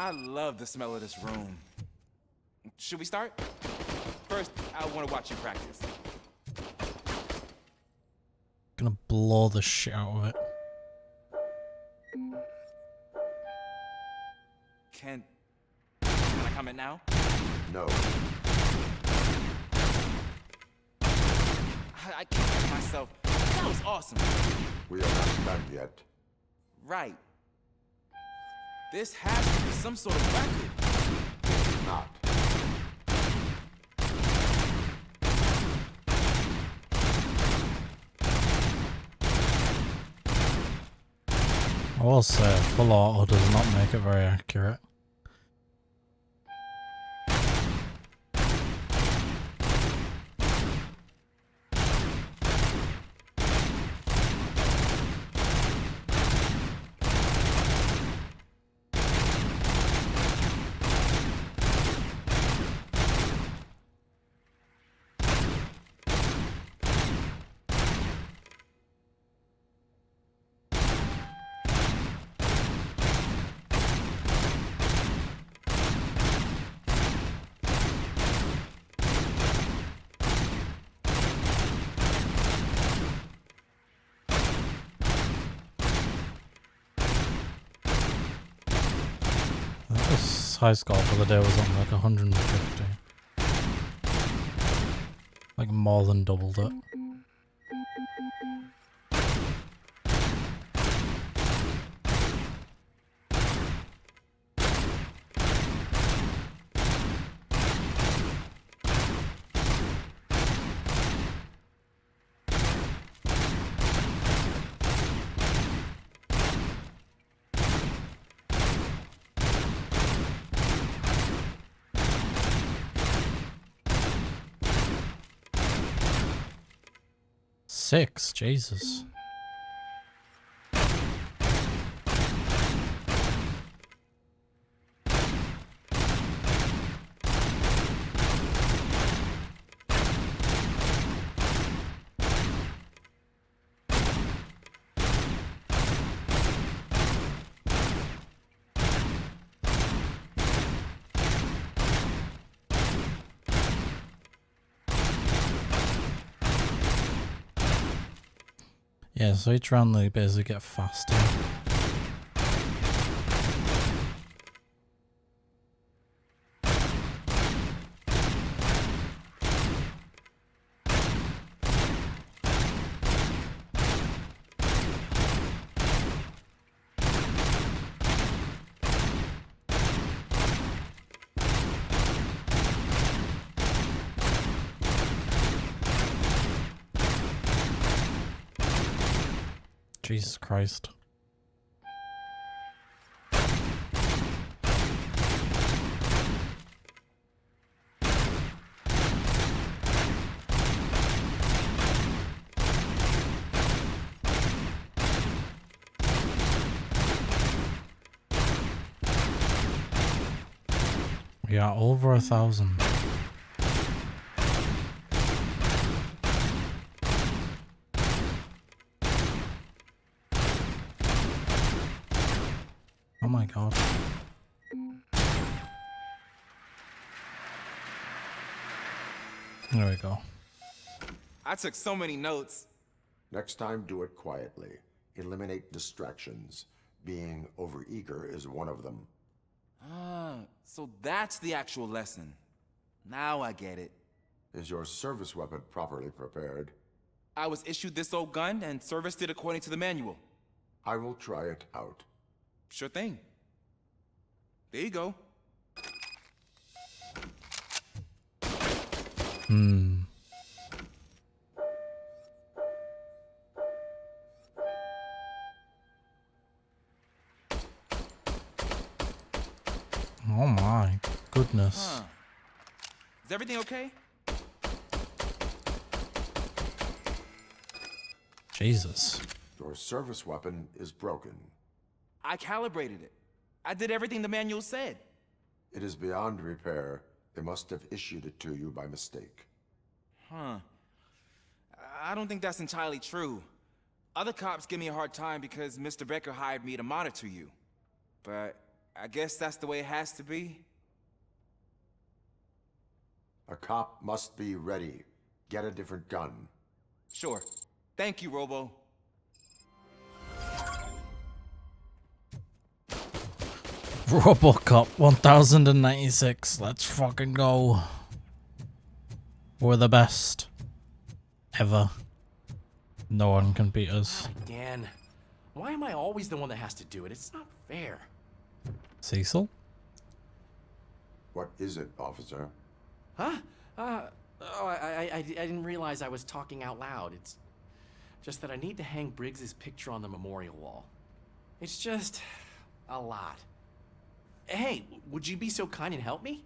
I love the smell of this room. Should we start? First, I want to watch you practice. Gonna blow the shit out of it. Can I comment now? No. I can't help myself. That was awesome. We are not done yet. Right. This has to be some sort of record. Not. I will say, full auto does not make it very accurate. This high score for the day was on like 150. Like more than doubled it. Six, Jesus. Yeah, so each round they basically get faster. Jesus Christ. We are over 1,000. Oh my god. There we go. I took so many notes. Next time, do it quietly. Eliminate distractions. Being overeager is one of them. Ah, so that's the actual lesson. Now I get it. Is your service weapon properly prepared? I was issued this old gun and serviced it according to the manual. I will try it out. Sure thing. There you go. Oh my goodness. Huh. Is everything okay? Jesus. Your service weapon is broken. I calibrated it. I did everything the manual said. It is beyond repair. They must have issued it to you by mistake. Huh. I don't think that's entirely true. Other cops give me a hard time because Mr. Becker hired me to monitor you. But I guess that's the way it has to be. A cop must be ready. Get a different gun. Sure. Thank you, Robo. Robocop 1096. Let's fucking go. We're the best. Ever. No one can beat us. Again. Why am I always the one that has to do it? It's not fair. Cecil? What is it, officer? Huh? I didn't realize I was talking out loud. It's just that I need to hang Briggs's picture on the memorial wall. It's just a lot. Hey, would you be so kind and help me?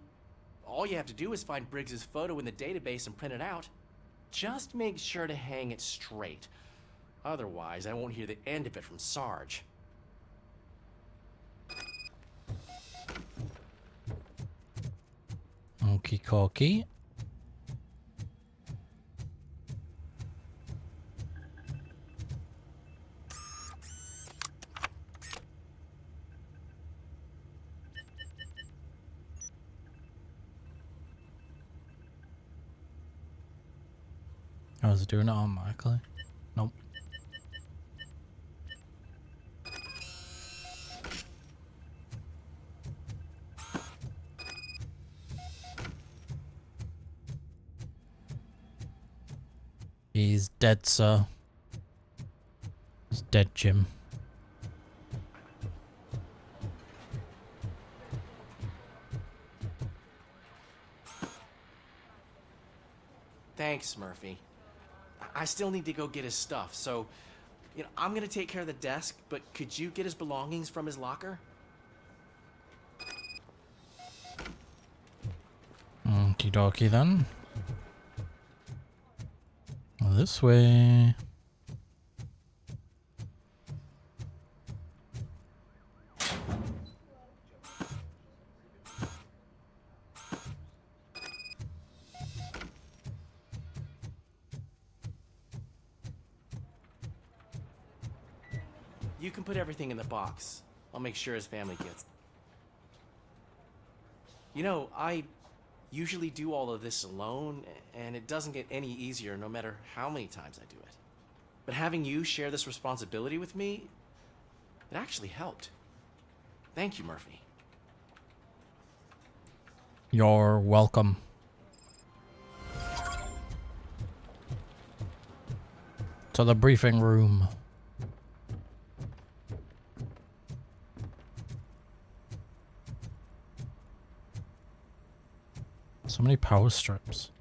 All you have to do is find Briggs's photo in the database and print it out. Just make sure to hang it straight. Otherwise, I won't hear the end of it from Sarge. Okie dokie. I was doing it automatically. Nope. He's dead, sir. He's dead, Jim. Thanks, Murphy. I still need to go get his stuff, so, I'm gonna take care of the desk, but could you get his belongings from his locker? Okie dokie then. This way. You can put everything in the box. I'll make sure his family gets it. I usually do all of this alone, and it doesn't get any easier no matter how many times I do it. But having you share this responsibility with me, it actually helped. Thank you, Murphy. You're welcome. To the briefing room. So many power strips.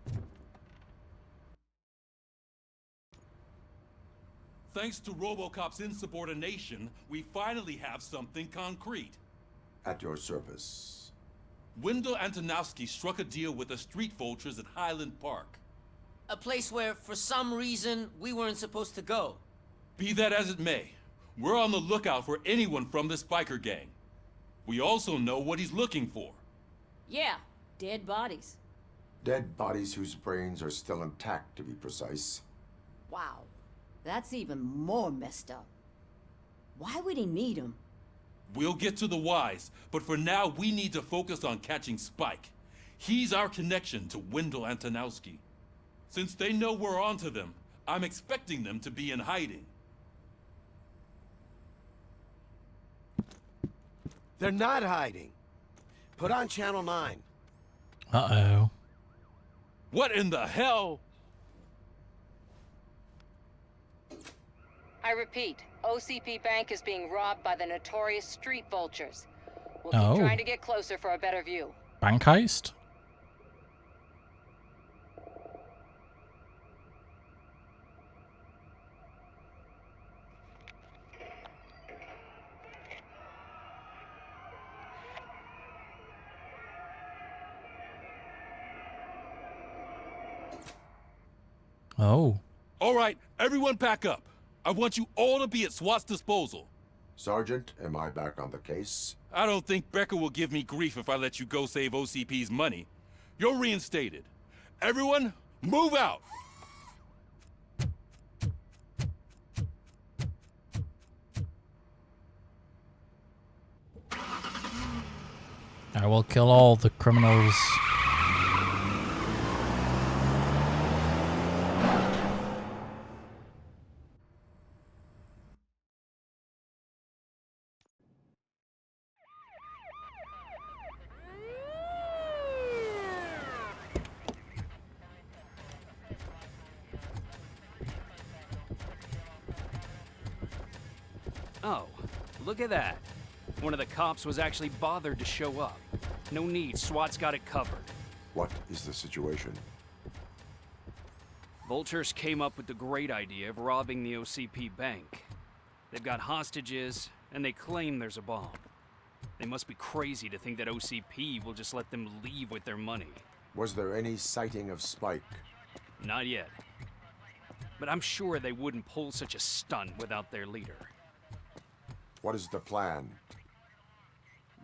Thanks to Robocop's insubordination, we finally have something concrete. At your service. Wendell Antonowski struck a deal with the street vultures at Highland Park. A place where, for some reason, we weren't supposed to go. Be that as it may, we're on the lookout for anyone from this biker gang. We also know what he's looking for. Yeah, dead bodies. Dead bodies whose brains are still intact, to be precise. Wow, that's even more messed up. Why would he need them? We'll get to the whys, but for now we need to focus on catching Spike. He's our connection to Wendell Antonowski. Since they know we're onto them, I'm expecting them to be in hiding. They're not hiding. Put on Channel 9. Uh-oh. What in the hell? I repeat, OCP Bank is being robbed by the notorious street vultures. We'll Oh. keep trying to get closer for a better view. Bank heist? Oh. All right, everyone pack up. I want you all to be at SWAT's disposal. Sergeant, am I back on the case? I don't think Becker will give me grief if I let you go save OCP's money. You're reinstated. Everyone, move out! I will kill all the criminals. Oh, look at that. One of the cops was actually bothered to show up. No need, SWAT's got it covered. What is the situation? Vultures came up with the great idea of robbing the OCP bank. They've got hostages, and they claim there's a bomb. They must be crazy to think that OCP will just let them leave with their money. Was there any sighting of Spike? Not yet. But I'm sure they wouldn't pull such a stunt without their leader. What is the plan?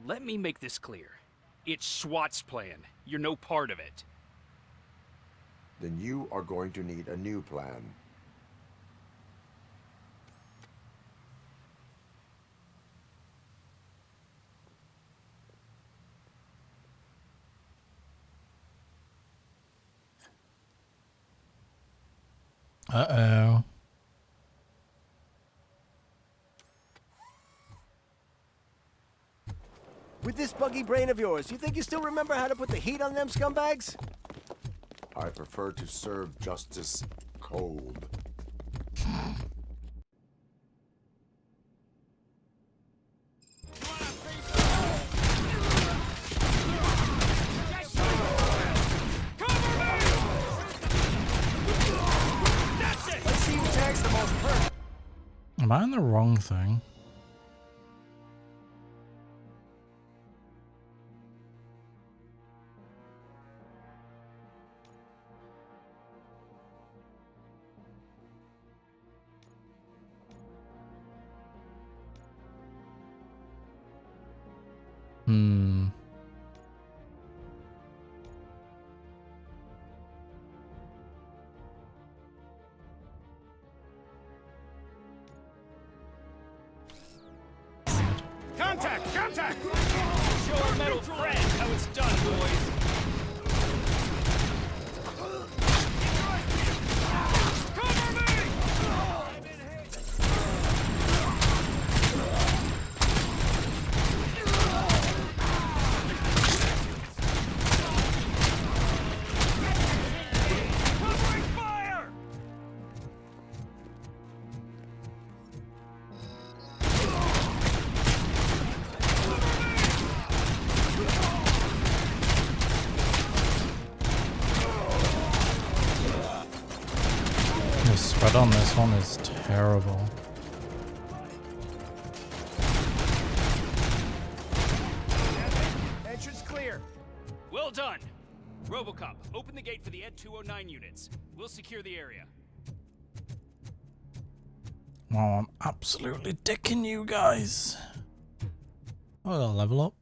Let me make this clear. It's SWAT's plan. You're no part of it. Then you are going to need a new plan. Uh-oh. With this buggy brain of yours, you think you still remember how to put the heat on them scumbags? I prefer to serve justice cold. Let's see who tags the most hurt. Am I on the wrong thing? Contact! Contact! Show our metal friend how it's done, boys. The spread on this one is terrible. Entrance clear. Well done. Robocop, open the gate for the Ed 209 units. We'll secure the area. Wow, I'm absolutely dicking you guys. Oh, I'll level up.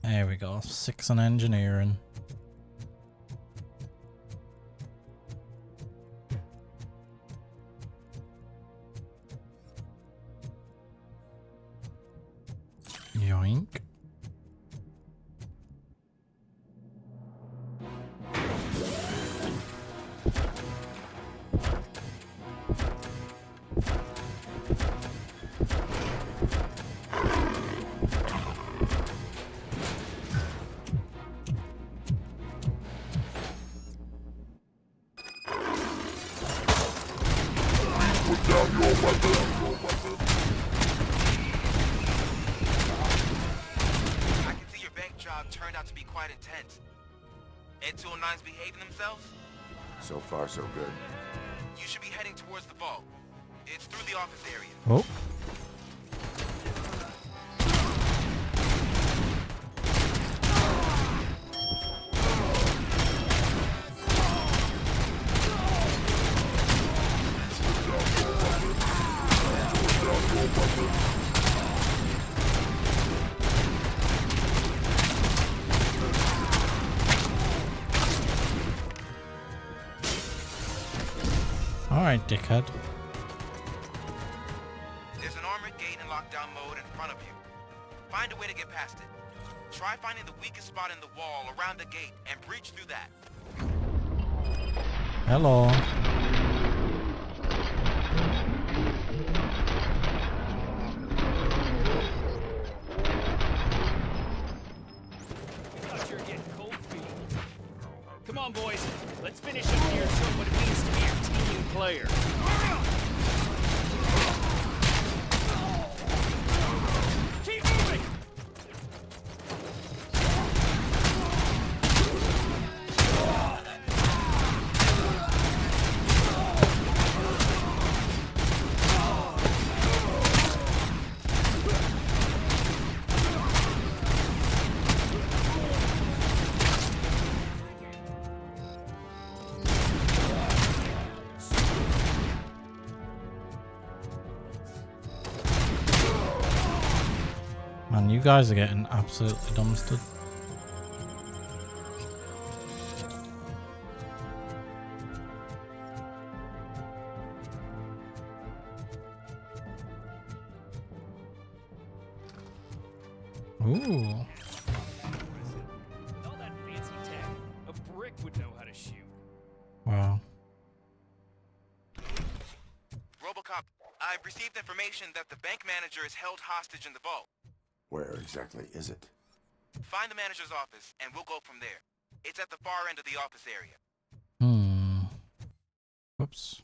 There we go. 6 on engineering. Yoink. I can see your bank job turned out to be quite intense. Ed 209's behaving themselves? So far, so good. You should be heading towards the vault. It's through the office area. Oh. Alright, dickhead. There's an armored gate in lockdown mode in front of you. find a way to get past it. Try finding the weakest spot in the wall around the gate and breach through that. Hello. Thought you were getting cold feet. Come on, boys. Let's finish up here and show what it means to be a team player. Keep moving! Man, you guys are getting absolutely dumpstered. Ooh. With all that fancy tech, a brick would know how to shoot. Wow. Robocop, I've received information that the bank manager is held hostage in the vault. Where exactly is it? Find the manager's office, and we'll go from there. It's at the far end of the office area. Whoops.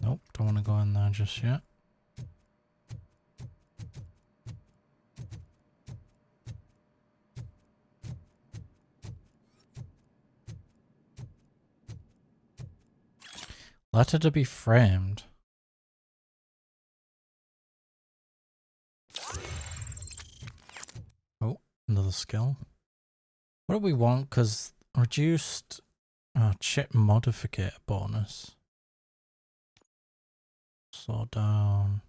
Nope, don't want to go in there just yet. Letter to be framed. Oh, another skill. What do we want? Because reduced chip modificator bonus. Slow down.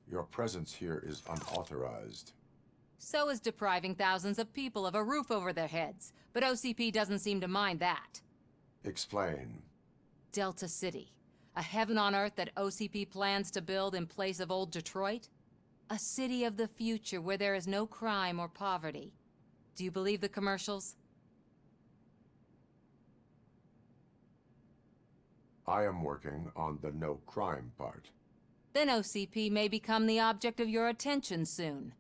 Your presence here is unauthorized. So is depriving thousands of people of a roof over their heads. But OCP doesn't seem to mind that. Explain. Delta City. A heaven on earth that OCP plans to build in place of old Detroit? A city of the future where there is no crime or poverty. Do you believe the commercials? I am working on the no crime part. Then OCP may become the object of your attention soon.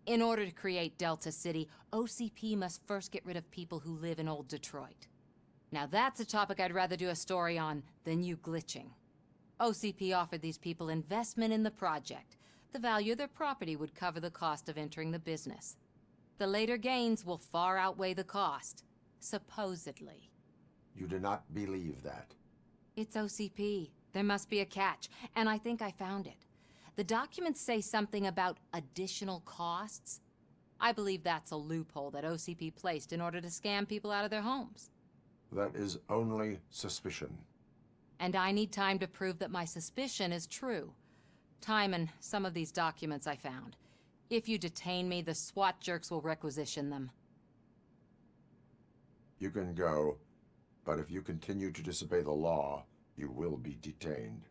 In order to create Delta City, OCP must first get rid of people who live in old Detroit. Now that's a topic I'd rather do a story on than you glitching. OCP offered these people investment in the project. The value of their property would cover the cost of entering the business. The later gains will far outweigh the cost, supposedly. You do not believe that. It's OCP. There must be a catch, and I think I found it. The documents say something about additional costs. I believe that's a loophole that OCP placed in order to scam people out of their homes. That is only suspicion. And I need time to prove that my suspicion is true. Time and some of these documents I found. If you detain me, the SWAT jerks will requisition them. You can go, but if you continue to disobey the law, you will be detained.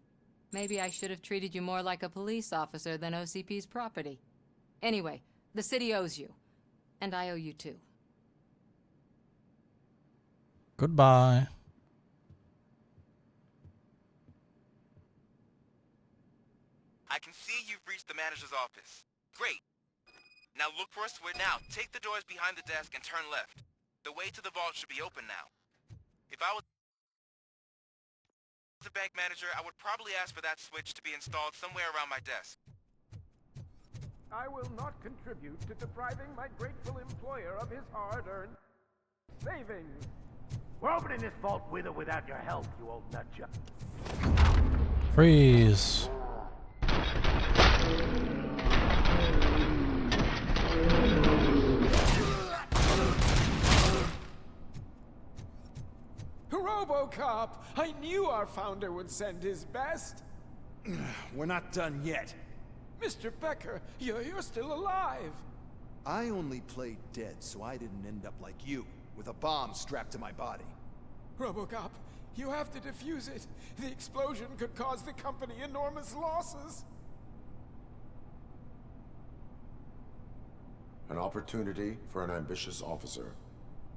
Maybe I should have treated you more like a police officer than OCP's property. Anyway, the city owes you. And I owe you too. Goodbye. I can see you've reached the manager's office. Great. Now look for a switch. Now, take the doors behind the desk and turn left. The way to the vault should be open now. If I was the bank manager, I would probably ask for that switch to be installed somewhere around my desk. I will not contribute to depriving my grateful employer of his hard-earned savings. We're opening this vault with or without your help, you old nutjob. Freeze. Robocop! I knew our founder would send his best! We're not done yet. Mr. Becker, you're still alive! I only played dead so I didn't end up like you, with a bomb strapped to my body. Robocop, you have to defuse it. The explosion could cause the company enormous losses. An opportunity for an ambitious officer.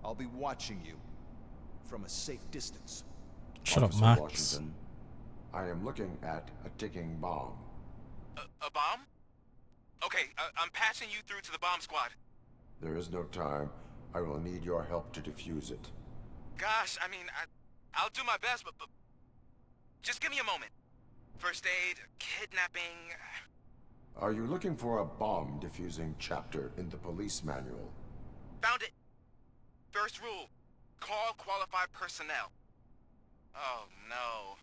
I'll be watching you from a safe distance. Shut up, Officer Max. Washington, I am looking at a ticking bomb. A bomb? Okay, I'm passing you through to the bomb squad. There is no time. I will need your help to defuse it. Gosh, I mean, I'll do my best, but just give me a moment. First aid, kidnapping... Are you looking for a bomb defusing chapter in the police manual? Found it. First rule, call qualified personnel. Oh, no.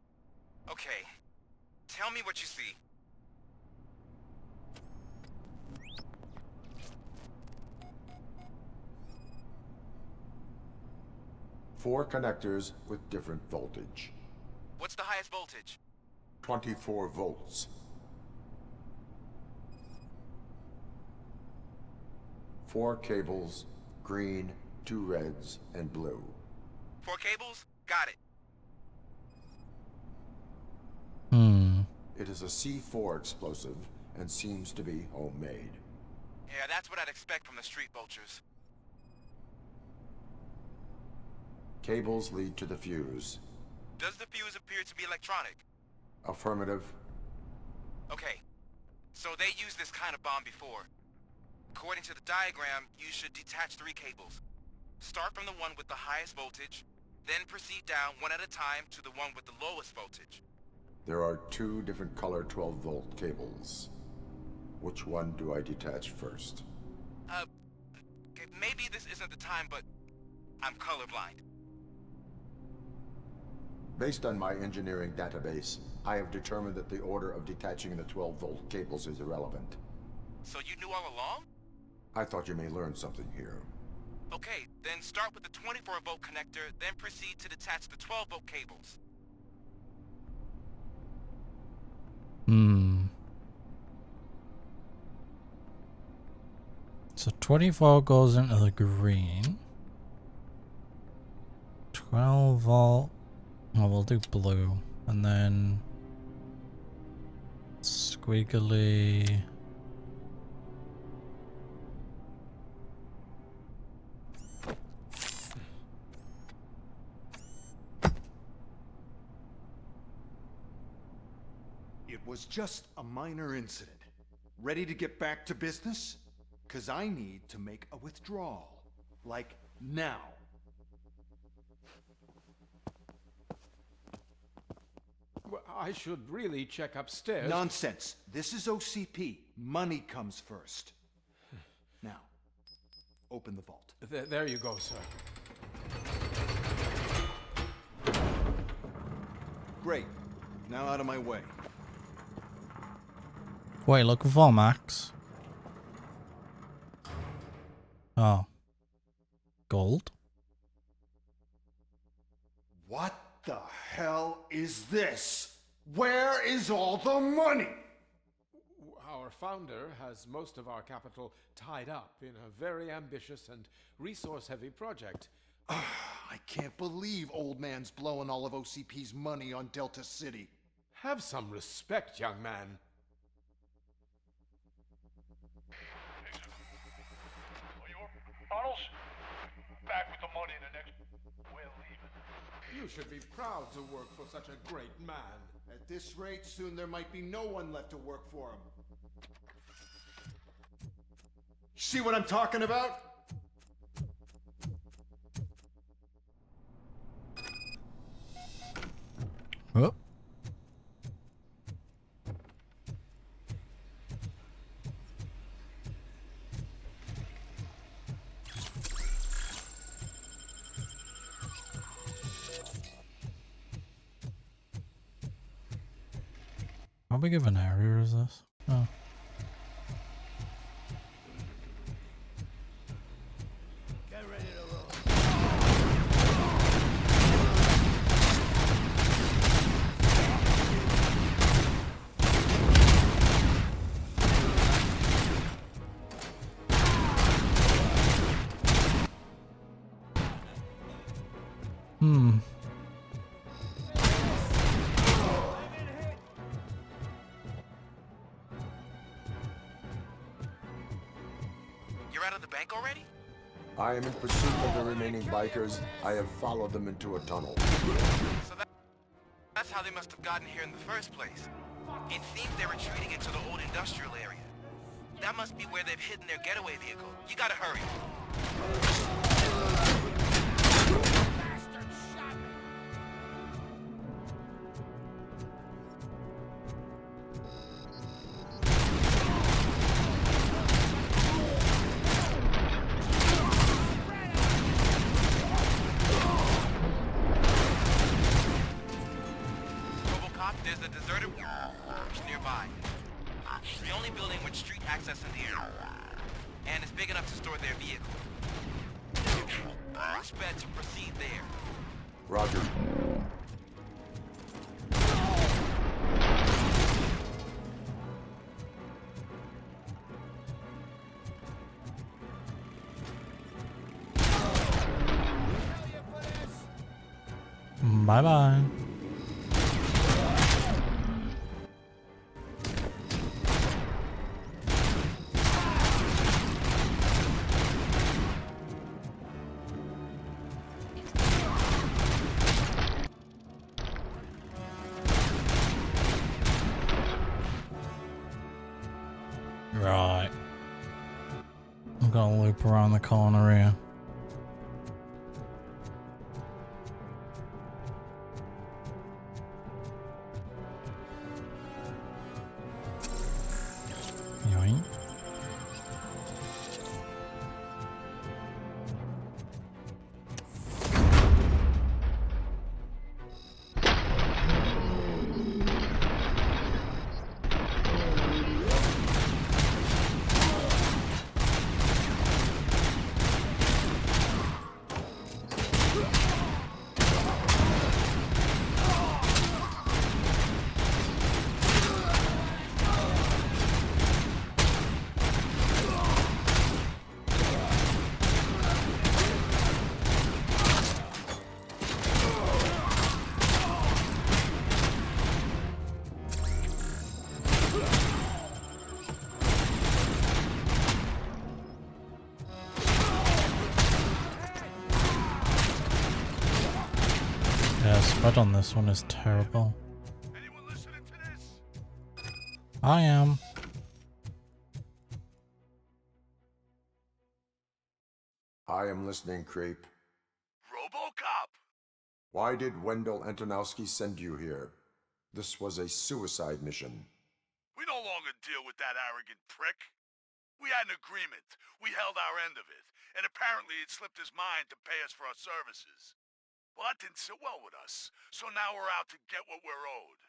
Okay, tell me what you see. Four connectors with different voltage. What's the highest voltage? 24 volts. 4 cables, green, 2 reds, and blue. 4 cables? Got it. It is a C4 explosive and seems to be homemade. Yeah, that's what I'd expect from the street vultures. Cables lead to the fuse. Does the fuse appear to be electronic? Affirmative. Okay, so they used this kind of bomb before. According to the diagram, you should detach 3 cables. Start from the one with the highest voltage, then proceed down one at a time to the one with the lowest voltage. There are 2 different color 12-volt cables. Which one do I detach first? Maybe this isn't the time, but I'm colorblind. Based on my engineering database, I have determined that the order of detaching the 12-volt cables is irrelevant. So you knew all along? I thought you may learn something here. Okay, then start with the 24-volt connector, then proceed to detach the 12-volt cables. So 24 goes into the green. 12 volt. Oh, we'll do blue. And then squiggly. It was just a minor incident. Ready to get back to business? 'Cause I need to make a withdrawal. Like, now. Well, I should really check upstairs. Nonsense. This is OCP. Money comes first. Now, open the vault. There you go, sir. Great. Now out of my way. Wait, looking for Max. Oh. Gold? What the hell is this? Where is all the money? Our founder has most of our capital tied up in a very ambitious and resource-heavy project. I can't believe old man's blowing all of OCP's money on Delta City. Have some respect, young man. Tunnels? Back with the money in the next... We're leaving. You should be proud to work for such a great man. At this rate, soon there might be no one left to work for him. See what I'm talking about? Oh. How big of an area is this? Oh. Get ready to roll. You're out of the bank already? I am in pursuit of the remaining bikers. I have followed them into a tunnel. So that's how they must have gotten here in the first place. It seems they're retreating into the old industrial area. That must be where they've hidden their getaway vehicle. You gotta hurry. Robocop, there's a deserted nearby. It's the only building with street access in the area. And it's big enough to store their vehicle. Much better to proceed there. Roger. Bye-bye. Right. I'm gonna loop around the corner here. Yoink. Yeah, spread on this one is terrible. Anyone listening to this? I am. I am listening, creep. Robocop! Why did Wendell Antonowski send you here? This was a suicide mission. We no longer deal with that arrogant prick. We had an agreement. We held our end of it. And apparently it slipped his mind to pay us for our services. Well, that didn't sit well with us. So now we're out to get what we're owed.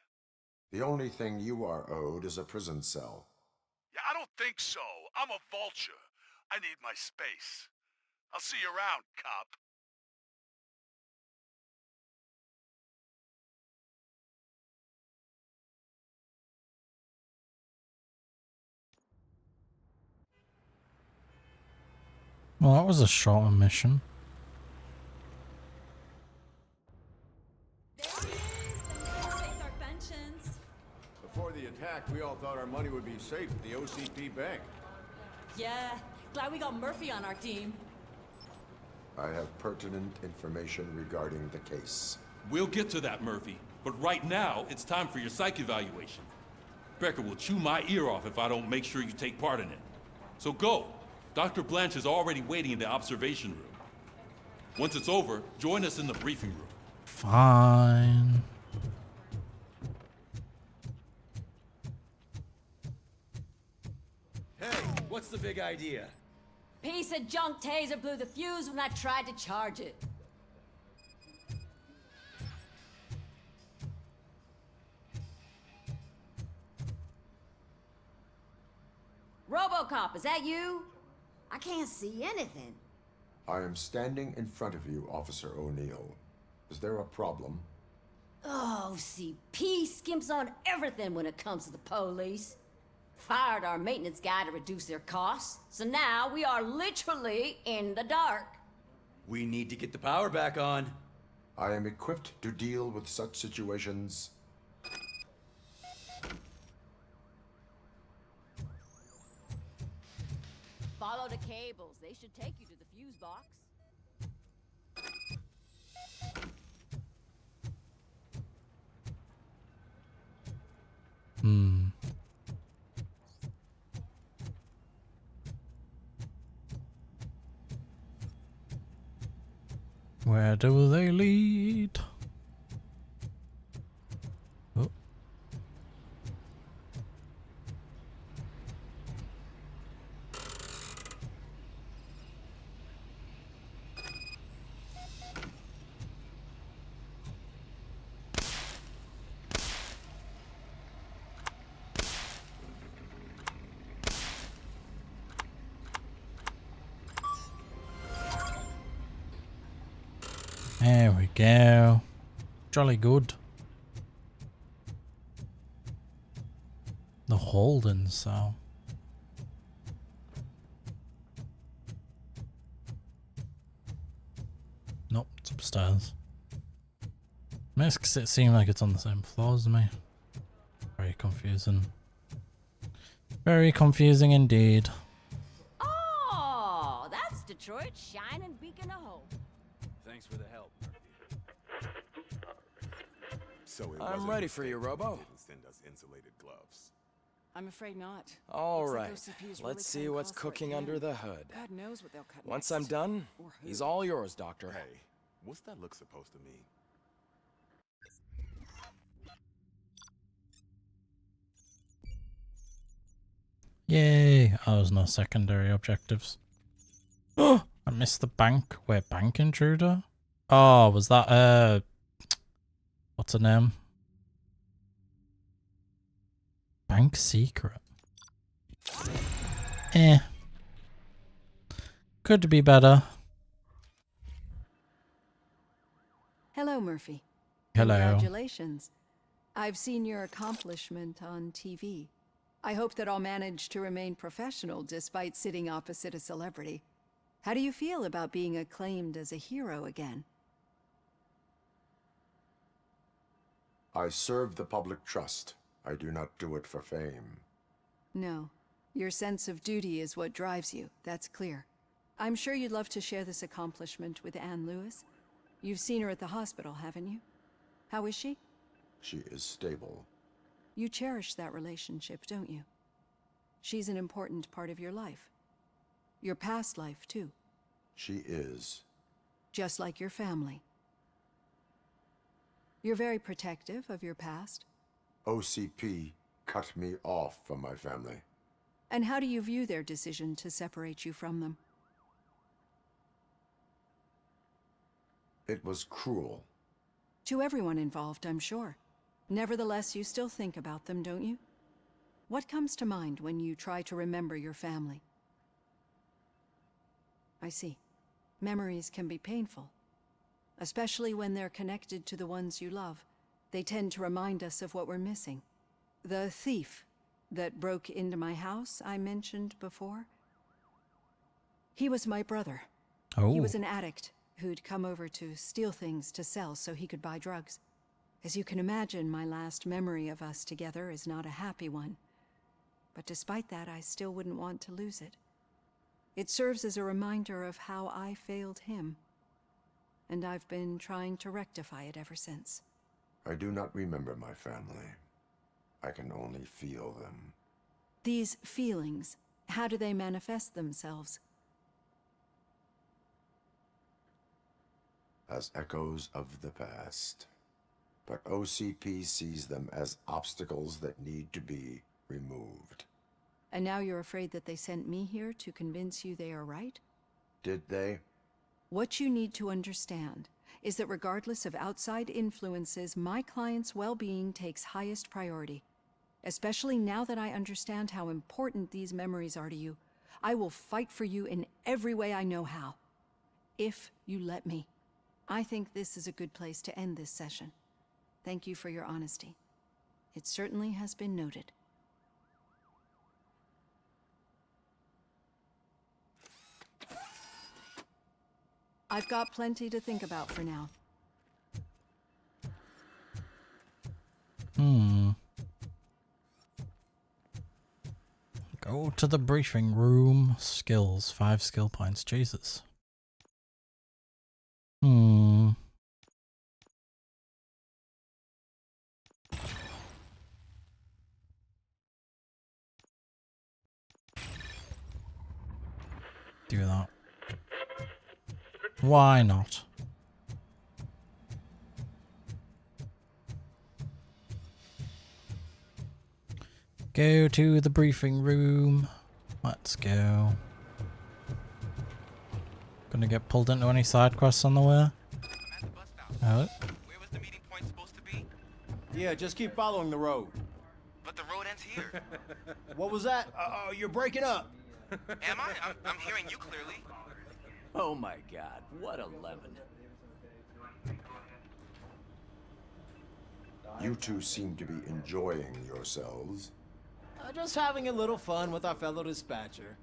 The only thing you are owed is a prison cell. Yeah, I don't think so. I'm a vulture. I need my space. I'll see you around, cop. Well, that was a shorter mission. Before the attack, we all thought our money would be safe at the OCP bank. Yeah, glad we got Murphy on our team. I have pertinent information regarding the case. We'll get to that, Murphy. But right now, it's time for your psych evaluation. Becker will chew my ear off if I don't make sure you take part in it. So go. Dr. Blanche is already waiting in the observation room. Once it's over, join us in the briefing room. Fine. Hey, what's the big idea? Piece of junk taser blew the fuse when I tried to charge it. Robocop, is that you? I can't see anything. I am standing in front of you, Officer O'Neill. Is there a problem? Oh, OCP skimps on everything when it comes to the police. Fired our maintenance guy to reduce their costs, so now we are literally in the dark. We need to get the power back on. I am equipped to deal with such situations. Follow the cables. They should take you to the fuse box. Where do they lead? Oh. There we go. Jolly good. The Holden cell. Nope, it's upstairs. Makes it seem like it's on the same floor as me. Very confusing. Very confusing indeed. Oh, that's Detroit's shining beacon of hope. Thanks for the help. So it I'm wasn't ready a for you, mistake Robo. They didn't send us insulated gloves. I'm afraid not. All Looks like right, OCP is let's really see cutting what's costs where it cooking under can. the hood. God knows what they'll cut Once next. I'm done, Or who. he's all yours, Doctor. Hey, what's that look supposed to mean? Yay! Oh, there's no secondary objectives. Oh, I missed the bank. Wait, bank intruder? Oh, was that what's her name? Bank secret. Eh. Could be better. Hello, Murphy. Hello. Congratulations. I've seen your accomplishment on TV. I hope that I'll manage to remain professional despite sitting opposite a celebrity. How do you feel about being acclaimed as a hero again? I serve the public trust. I do not do it for fame. No. Your sense of duty is what drives you, that's clear. I'm sure you'd love to share this accomplishment with Anne Lewis. You've seen her at the hospital, haven't you? How is she? She is stable. You cherish that relationship, don't you? She's an important part of your life. Your past life, too. She is. Just like your family. You're very protective of your past. OCP cut me off from my family. And how do you view their decision to separate you from them? It was cruel. To everyone involved, I'm sure. Nevertheless, you still think about them, don't you? What comes to mind when you try to remember your family? I see. Memories can be painful. Especially when they're connected to the ones you love. They tend to remind us of what we're missing. The thief that broke into my house I mentioned before. He was my brother. Oh. He was an addict who'd come over to steal things to sell so he could buy drugs. As you can imagine, my last memory of us together is not a happy one. But despite that, I still wouldn't want to lose it. It serves as a reminder of how I failed him. And I've been trying to rectify it ever since. I do not remember my family. I can only feel them. These feelings, how do they manifest themselves? As echoes of the past. But OCP sees them as obstacles that need to be removed. And now you're afraid that they sent me here to convince you they are right? Did they? What you need to understand is that regardless of outside influences, my client's well-being takes highest priority. Especially now that I understand how important these memories are to you, I will fight for you in every way I know how. If you let me. I think this is a good place to end this session. Thank you for your honesty. It certainly has been noted. I've got plenty to think about for now. Go to the briefing room. Skills. 5 skill points. Jesus. Do that. Why not? Go to the briefing room. Let's go. Gonna get pulled into any side quests on the way? Oh. Yeah, just keep following the road. But the road ends here. What was that? You're breaking up. Am I? I'm hearing you clearly. Oh my god, what a lemon. You two seem to be enjoying yourselves. Just having a little fun with our fellow dispatcher.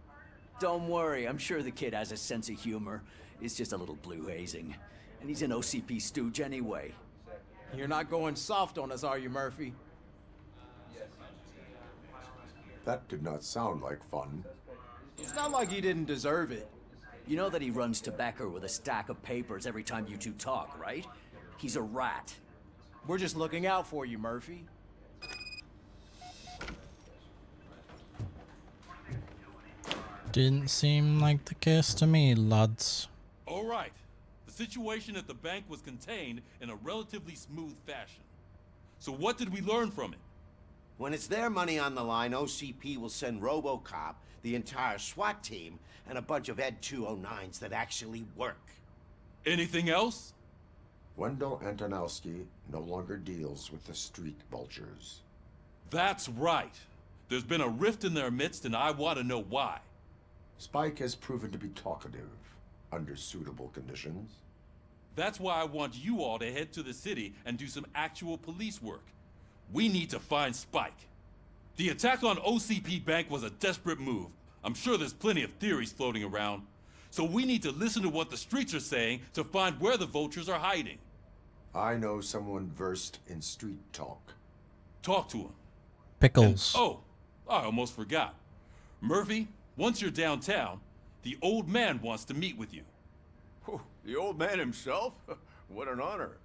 Don't worry, I'm sure the kid has a sense of humor. It's just a little blue hazing. And he's an OCP stooge anyway. You're not going soft on us, are you, Murphy? That did not sound like fun. It's not like he didn't deserve it. You know that he runs tobacco with a stack of papers every time you two talk, right? He's a rat. We're just looking out for you, Murphy. Didn't seem like the case to me, lads. All right. The situation at the bank was contained in a relatively smooth fashion. So what did we learn from it? When it's their money on the line, OCP will send Robocop, the entire SWAT team, and a bunch of Ed 209s that actually work. Anything else? Wendell Antonowski no longer deals with the street vultures. That's right. There's been a rift in their midst, and I want to know why. Spike has proven to be talkative under suitable conditions. That's why I want you all to head to the city and do some actual police work. We need to find Spike. The attack on OCP Bank was a desperate move. I'm sure there's plenty of theories floating around. So we need to listen to what the streets are saying to find where the vultures are hiding. I know someone versed in street talk. Talk to him. Pickles. And, I almost forgot. Murphy, once you're downtown, the old man wants to meet with you. The old man himself? What an honor.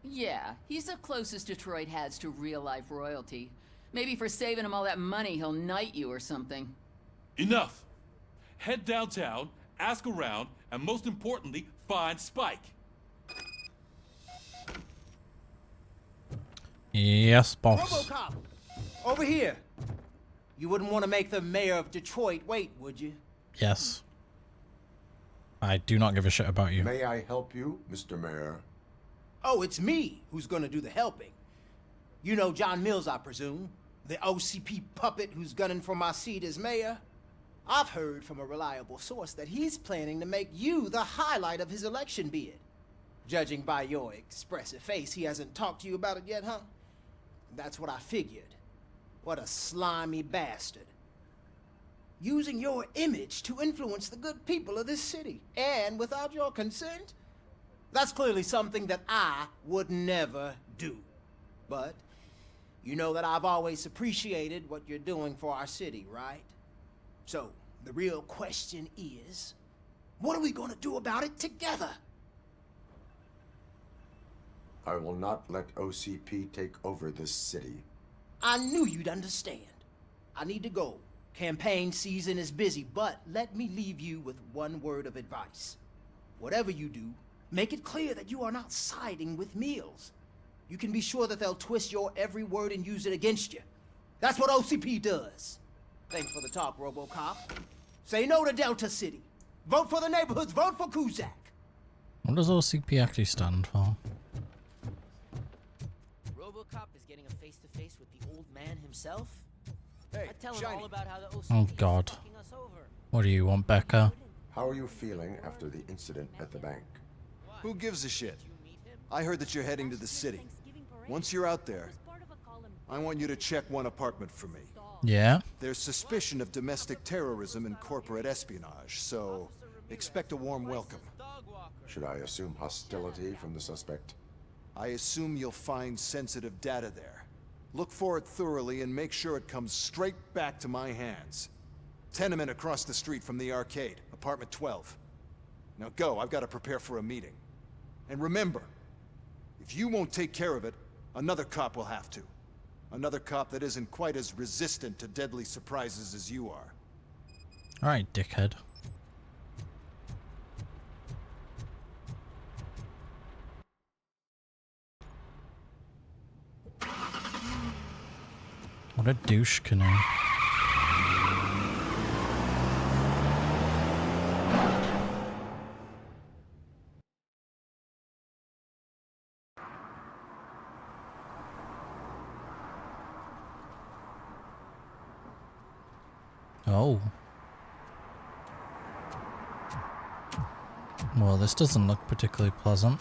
Yeah, he's the closest Detroit has to real-life royalty. Maybe for saving him all that money, he'll knight you or something. Enough. Head downtown, ask around, and most importantly, find Spike. Yes, boss. Robocop! Over here! You wouldn't want to make the mayor of Detroit wait, would you? Yes. I do not give a shit about you. May I help you, Mr. Mayor? Oh, it's me who's gonna do the helping. You know John Mills, I presume. The OCP puppet who's gunning for my seat as mayor. I've heard from a reliable source that he's planning to make you the highlight of his election bid. Judging by your expressive face, he hasn't talked to you about it yet, huh? That's what I figured. What a slimy bastard. Using your image to influence the good people of this city, and without your consent? That's clearly something that I would never do. But you know that I've always appreciated what you're doing for our city, right? So, the real question is, what are we gonna do about it together? I will not let OCP take over this city. I knew you'd understand. I need to go. Campaign season is busy, but let me leave you with one word of advice. Whatever you do, make it clear that you are not siding with Mills. You can be sure that they'll twist your every word and use it against you. That's what OCP does. Thanks for the talk, Robocop. Say no to Delta City. Vote for the neighborhoods. Vote for Kuzak. What does OCP actually stand for? Robocop is getting a face-to-face with the old man himself? Hey, I tell him Shiny. all about how the OCP Oh is God. fucking us over. What do you want, Becca? How are you feeling after the incident at the bank? Who gives a shit? I heard that you're heading to the city. Once you're out there, I want you to check one apartment for me. Yeah? There's suspicion of domestic terrorism and corporate espionage, so expect a warm welcome. Should I assume hostility from the suspect? I assume you'll find sensitive data there. Look for it thoroughly and make sure it comes straight back to my hands. Tenement across the street from the arcade, apartment 12. Now go, I've got to prepare for a meeting. And remember, if you won't take care of it, another cop will have to. Another cop that isn't quite as resistant to deadly surprises as you are. Alright, dickhead. What a douche canoe. Oh. Well, this doesn't look particularly pleasant.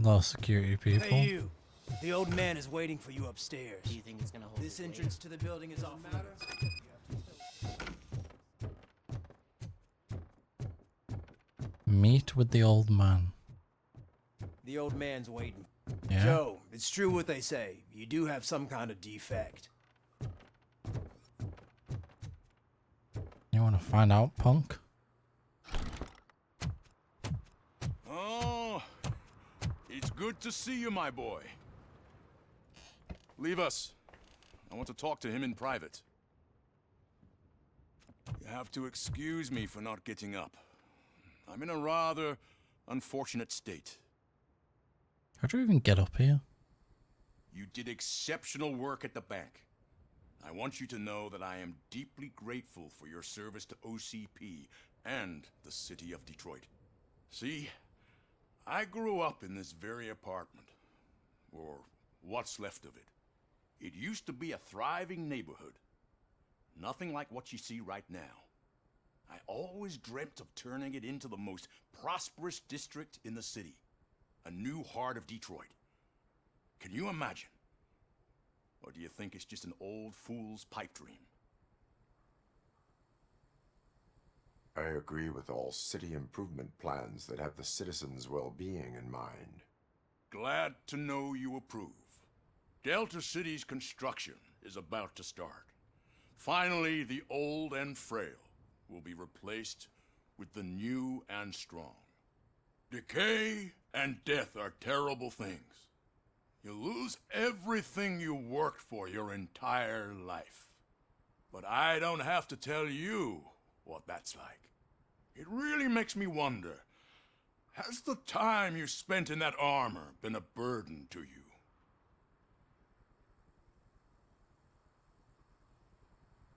Low security people. Hey you. The old man is waiting for you upstairs. Do you think it's gonna hold this entrance to the building is off limits. Meet with the old man. The old man's waiting. Yeah. Joe, it's true what they say. You do have some kind of defect. You want to find out, punk? Oh, it's good to see you, my boy. Leave us. I want to talk to him in private. You have to excuse me for not getting up. I'm in a rather unfortunate state. How do you even get up here? You did exceptional work at the bank. I want you to know that I am deeply grateful for your service to OCP and the city of Detroit. See, I grew up in this very apartment, or what's left of it. It used to be a thriving neighborhood. Nothing like what you see right now. I always dreamt of turning it into the most prosperous district in the city. A new heart of Detroit. Can you imagine? Or do you think it's just an old fool's pipe dream? I agree with all city improvement plans that have the citizens' well-being in mind. Glad to know you approve. Delta City's construction is about to start. Finally, the old and frail will be replaced with the new and strong. Decay and death are terrible things. You lose everything you worked for your entire life. But I don't have to tell you what that's like. It really makes me wonder, has the time you spent in that armor been a burden to you?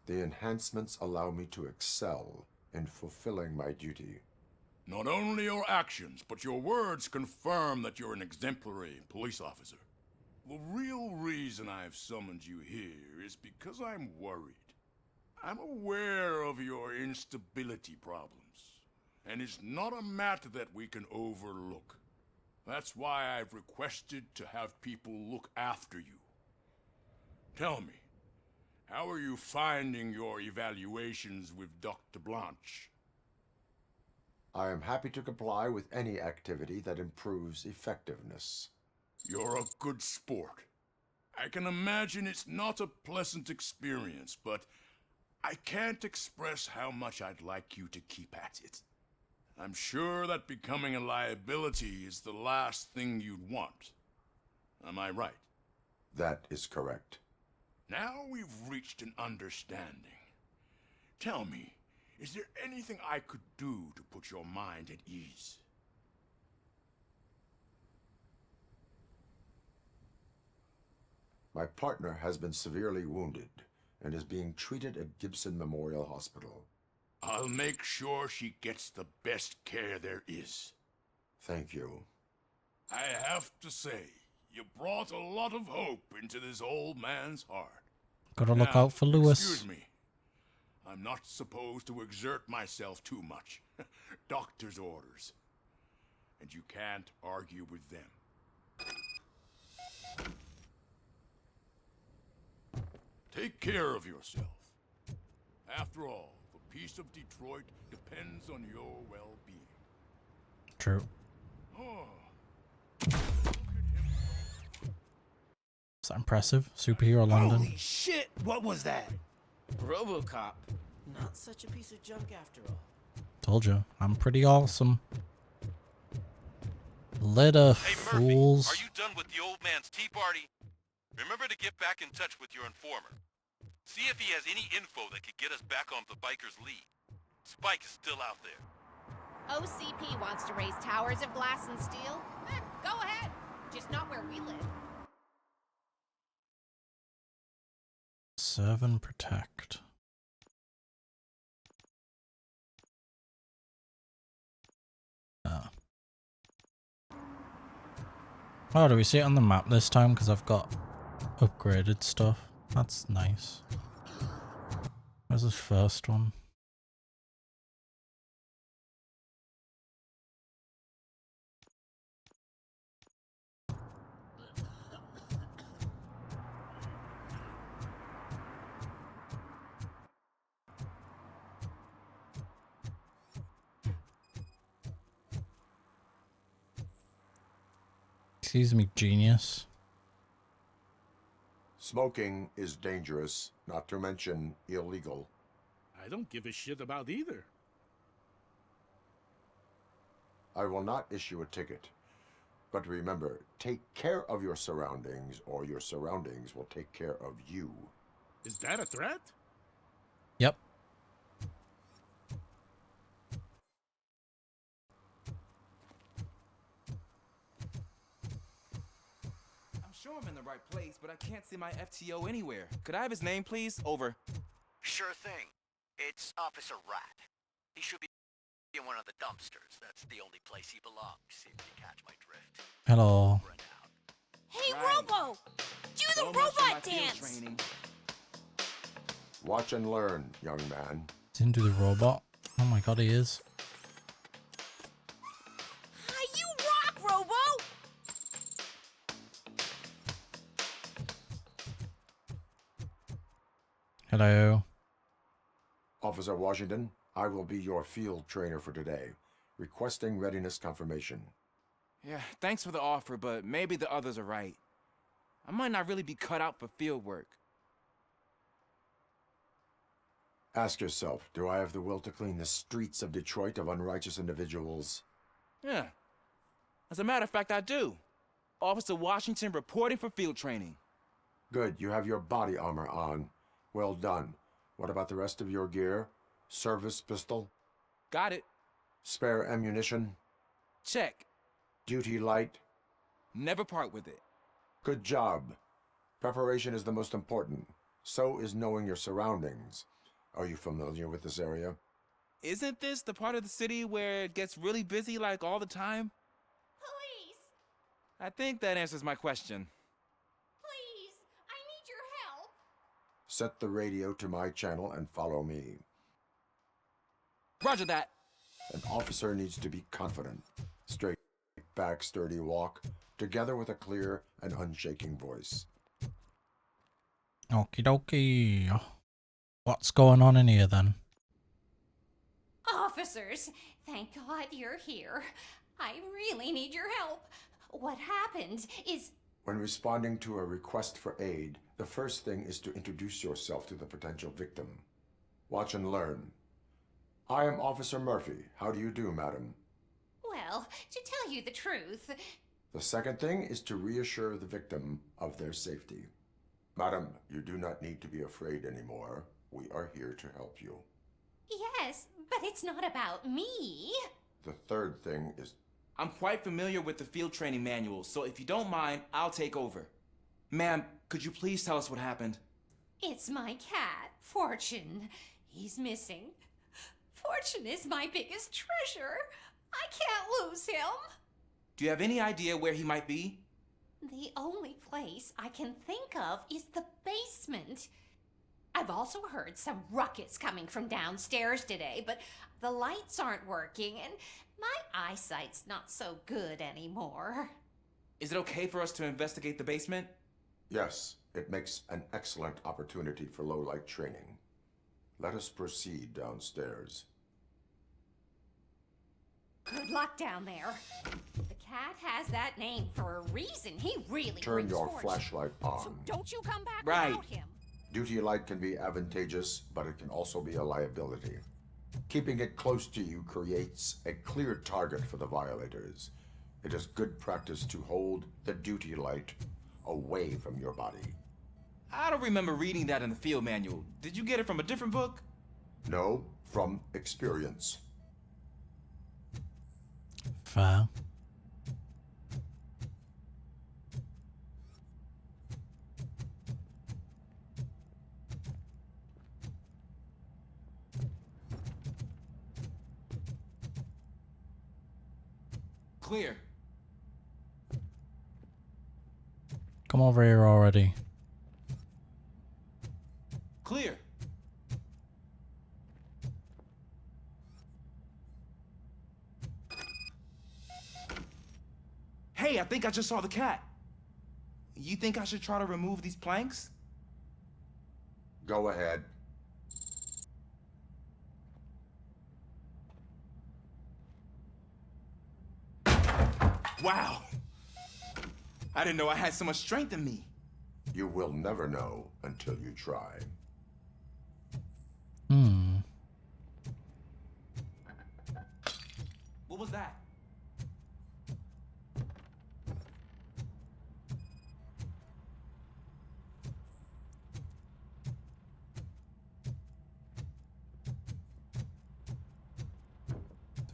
The enhancements allow me to excel in fulfilling my duty. Not only your actions, but your words confirm that you're an exemplary police officer. The real reason I've summoned you here is because I'm worried. I'm aware of your instability problems, and it's not a matter that we can overlook. That's why I've requested to have people look after you. Tell me, how are you finding your evaluations with Dr. Blanche? I am happy to comply with any activity that improves effectiveness. You're a good sport. I can imagine it's not a pleasant experience, but I can't express how much I'd like you to keep at it. I'm sure that becoming a liability is the last thing you'd want. Am I right? That is correct. Now we've reached an understanding. Tell me, is there anything I could do to put your mind at ease? My partner has been severely wounded and is being treated at Gibson Memorial Hospital. I'll make sure she gets the best care there is. Thank you. I have to say, you brought a lot of hope into this old man's heart. Gotta look Now, out for Lewis. Excuse me. I'm not supposed to exert myself too much. Doctor's orders. And you can't argue with them. Take care of yourself. After all, the peace of Detroit depends on your well-being. True. Oh. Is that impressive? Superhero London. Holy shit! What was that? Robocop. Not such a piece of junk after all. Told you, I'm pretty awesome. Little Hey, fools. Murphy, are you done with the old man's tea party? Remember to get back in touch with your informer. See if he has any info that could get us back on the biker's lead. Spike is still out there. OCP wants to raise towers of glass and steel? Go ahead. Just not where we live. Serve and protect. Oh, do we see it on the map this time? Because I've got upgraded stuff. That's nice. Where's the first one? Excuse me, genius. Smoking is dangerous, not to mention illegal. I don't give a shit about either. I will not issue a ticket. But remember, take care of your surroundings, or your surroundings will take care of you. Is that a threat? Yep. I'm sure I'm in the right place, but I can't see my FTO anywhere. Could I have his name, please? Over. Sure thing. It's Officer Rat. He should be in one of the dumpsters. That's the only place he belongs, if you catch my drift. Hello. Hey, Right. Robo! Do So the much for my robot field dance! training. Watch and learn, young man. He's into the robot. Oh my god, he is. Hi, you rock, Robo! Hello. Officer Washington, I will be your field trainer for today. Requesting readiness confirmation. Yeah, thanks for the offer, but maybe the others are right. I might not really be cut out for field work. Ask yourself, do I have the will to clean the streets of Detroit of unrighteous individuals? Yeah. As a matter of fact, I do. Officer Washington reporting for field training. Good, you have your body armor on. Well done. What about the rest of your gear? Service pistol? Got it. Spare ammunition? Check. Duty light? Never part with it. Good job. Preparation is the most important. So is knowing your surroundings. Are you familiar with this area? Isn't this the part of the city where it gets really busy like all the time? Police! I think that answers my question. Please! I need your help! Set the radio to my channel and follow me. Roger that. An officer needs to be confident. Straight back, sturdy walk, together with a clear and unshaking voice. Okie dokie. What's going on in here then? Officers, thank God you're here. I really need your help. What happened is... When responding to a request for aid, the first thing is to introduce yourself to the potential victim. Watch and learn. I am Officer Murphy. How do you do, madam? Well, to tell you the truth... The second thing is to reassure the victim of their safety. Madam, you do not need to be afraid anymore. We are here to help you. Yes, but it's not about me. The third thing is... I'm quite familiar with the field training manual, so if you don't mind, I'll take over. Ma'am, could you please tell us what happened? It's my cat, Fortune. He's missing. Fortune is my biggest treasure. I can't lose him. Do you have any idea where he might be? The only place I can think of is the basement. I've also heard some ruckus coming from downstairs today, but the lights aren't working and my eyesight's not so good anymore. Is it okay for us to investigate the basement? Yes, it makes an excellent opportunity for low-light training. Let us proceed downstairs. Good luck down there. The cat has that name for a reason. He really Turn brings your fortune. flashlight on. So don't you come back Right. without him. Duty light can be advantageous, but it can also be a liability. Keeping it close to you creates a clear target for the violators. It is good practice to hold the duty light away from your body. I don't remember reading that in the field manual. Did you get it from a different book? No, from experience. Fair. Clear. Come over here already. Clear. Hey, I think I just saw the cat. You think I should try to remove these planks? Go ahead. Wow. I didn't know I had so much strength in me. You will never know until you try. What was that?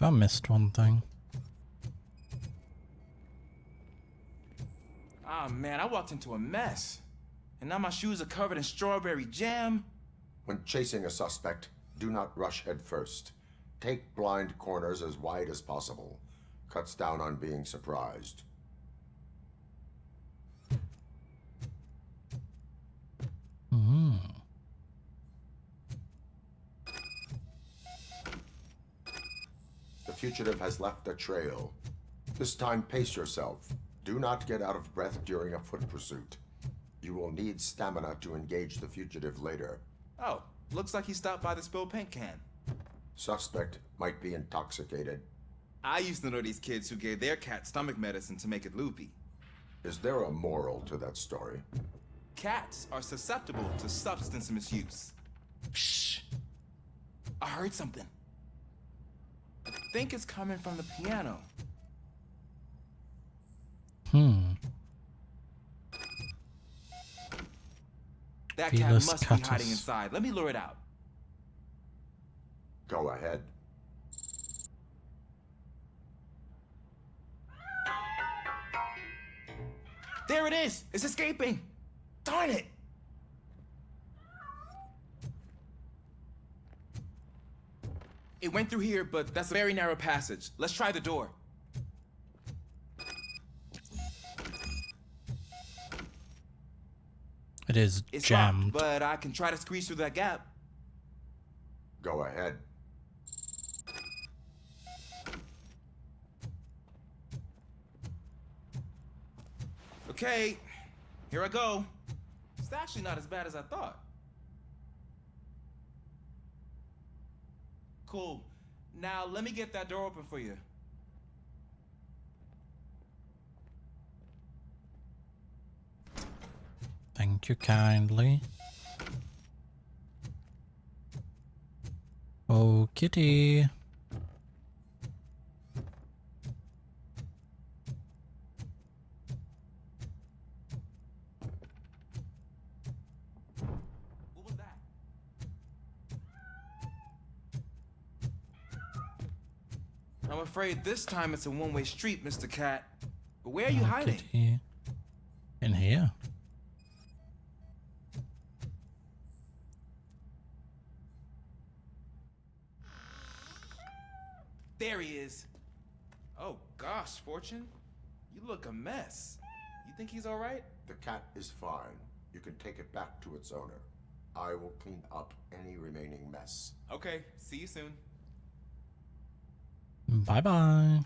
I missed one thing. Ah, man, I walked into a mess. And now my shoes are covered in strawberry jam. When chasing a suspect, do not rush head first. Take blind corners as wide as possible. Cuts down on being surprised. The fugitive has left a trail. This time, pace yourself. Do not get out of breath during a foot pursuit. You will need stamina to engage the fugitive later. Oh, looks like he stopped by the spilled paint can. Suspect might be intoxicated. I used to know these kids who gave their cat stomach medicine to make it loopy. Is there a moral to that story? Cats are susceptible to substance misuse. Shh! I heard something. I think it's coming from the piano. That cat Felis must be catus. hiding inside. Let me lure it out. Go ahead. There it is! It's escaping! Darn it! It went through here, but that's a very narrow passage. Let's try the door. It is It's jammed. locked, but I can try to squeeze through that gap. Go ahead. Okay, here I go. It's actually not as bad as I thought. Cool. Now let me get that door open for you. Thank you kindly. Oh, kitty. What was that? I'm afraid this time it's a one-way street, Mr. Cat. But where are you Oh, hiding? kitty. In here. There he is. Oh gosh, Fortune. You look a mess. You think he's all right? The cat is fine. You can take it back to its owner. I will clean up any remaining mess. Okay, see you soon. Bye bye.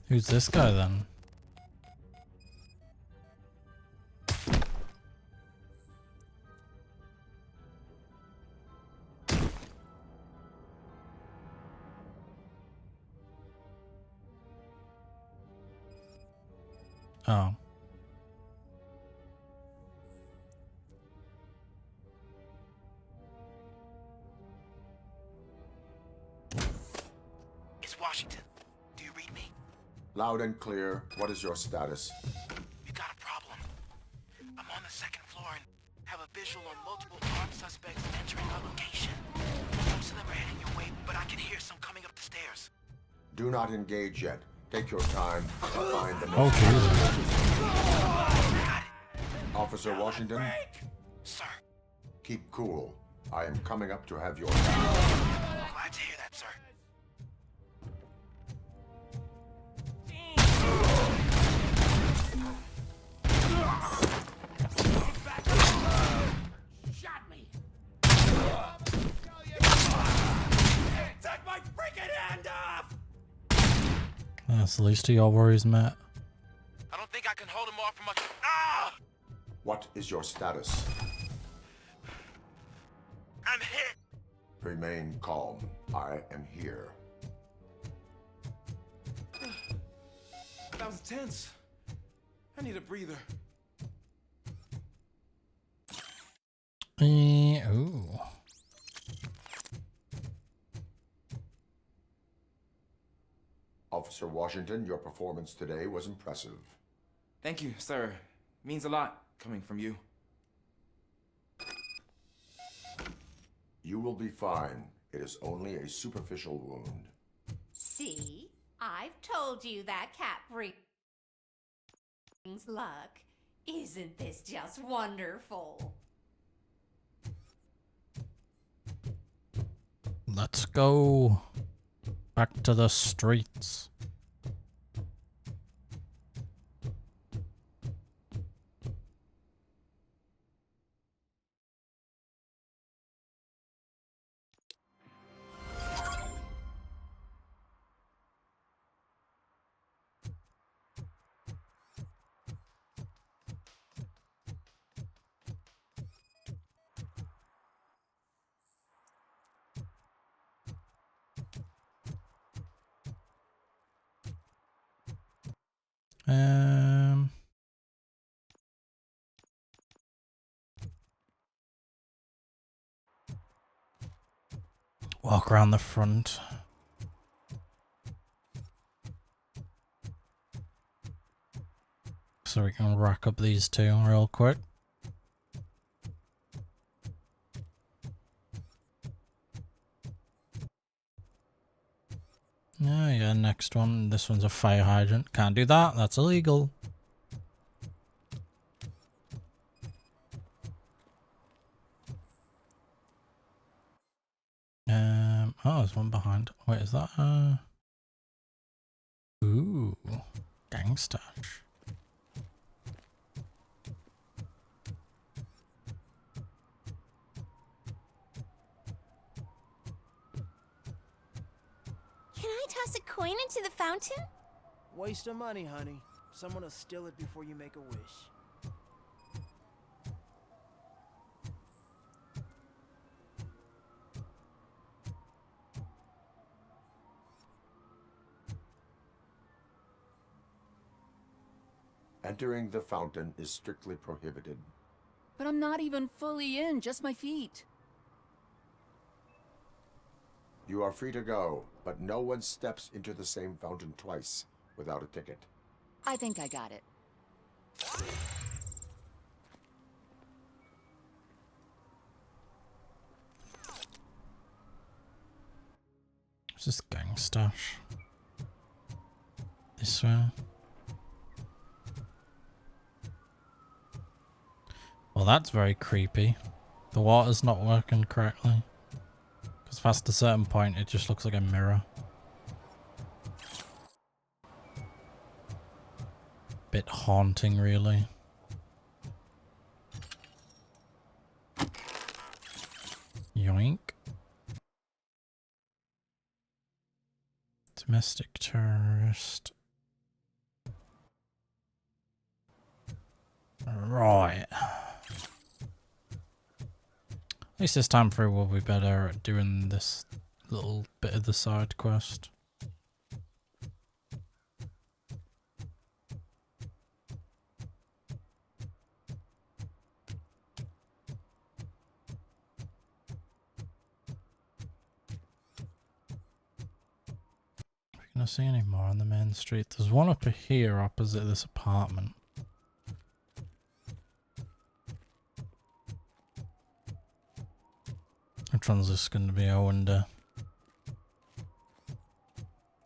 Who's this guy then? Oh. It's Washington. Do you read me? Loud and clear. What is your status? We've got a problem. I'm on the second floor and have a visual on multiple armed suspects entering our location. Most of them are heading your way, but I can hear some coming up the stairs. Do not engage yet. Take your time to find the Oh, Officer Washington? Sir. Keep cool. I am coming up to have your... Glad to hear that, sir. Shot me! Take my freaking hand off! That's the least of your worries, Matt. I don't think I can hold him off for much. Ah! What is your status? I'm hit. Remain calm. I am here. That was tense. I need a breather. Ooh. Officer Washington, your performance today was impressive. Thank you, sir. Means a lot coming from you. You will be fine. It is only a superficial wound. See? I've told you that cat brings luck. Isn't this just wonderful? Let's go back to the streets. Walk around the front. So we can rack up these two real quick. Oh yeah, next one. This one's a fire hydrant. Can't do that. That's illegal. Oh, there's one behind. Wait, is that Ooh, gangstash. Can I toss a coin into the fountain? Waste of money, honey. Someone will steal it before you make a wish. Entering the fountain is strictly prohibited. But I'm not even fully in, just my feet. You are free to go, but no one steps into the same fountain twice without a ticket. I think I got it. What's this gangstash? This way. Well, that's very creepy. The water's not working correctly. Because past a certain point, it just looks like a mirror. Bit haunting, really. Yoink. Domestic terrorist. Right. At least this time through we'll be better at doing this little bit of the side quest. Can I see any more on the main street? There's one up here opposite this apartment. Which one's this going to be, I wonder?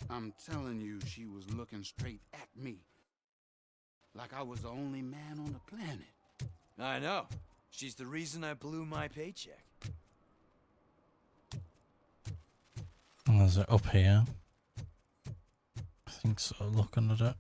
I'm telling you, she was looking straight at me. Like I was the only man on the planet. I know. She's the reason I blew my paycheck. Oh, is it up here? I think so, looking at it.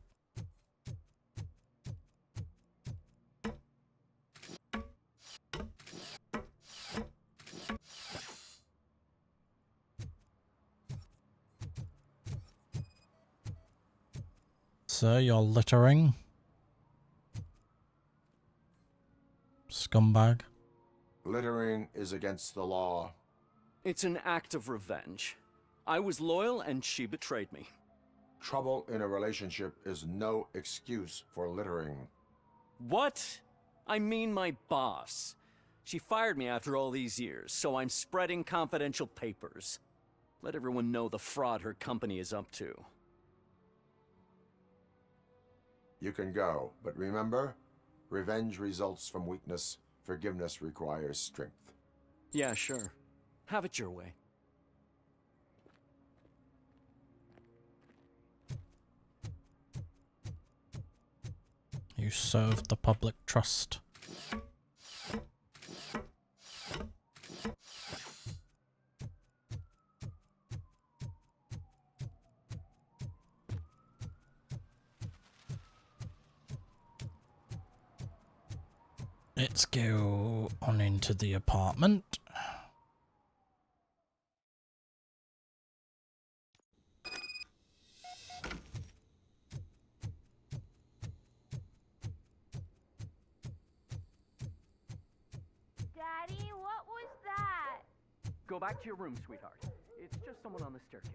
Sir, you're littering. Scumbag. Littering is against the law. It's an act of revenge. I was loyal and she betrayed me. Trouble in a relationship is no excuse for littering. What? I mean my boss. She fired me after all these years, so I'm spreading confidential papers. Let everyone know the fraud her company is up to. You can go, but remember, revenge results from weakness. Forgiveness requires strength. Yeah, sure. Have it your way. You serve the public trust. Let's go on into the apartment. Daddy, what was that? Go back to your room, sweetheart. It's just someone on the staircase.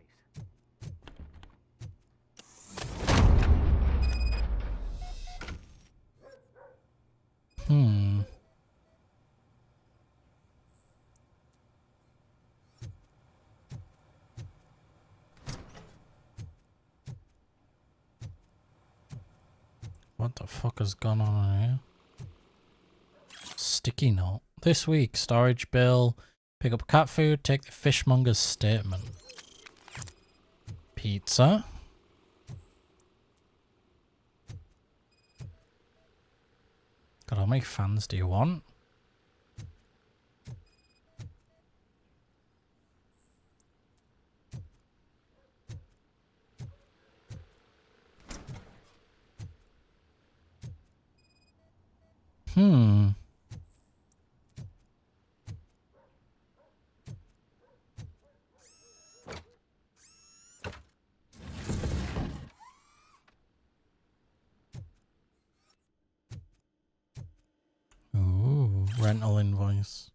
What the fuck has gone on here? Sticky note. This week, storage bill. Pick up cat food. Take the fishmonger's statement. Pizza. God, how many fans do you want? Ooh, rental invoice.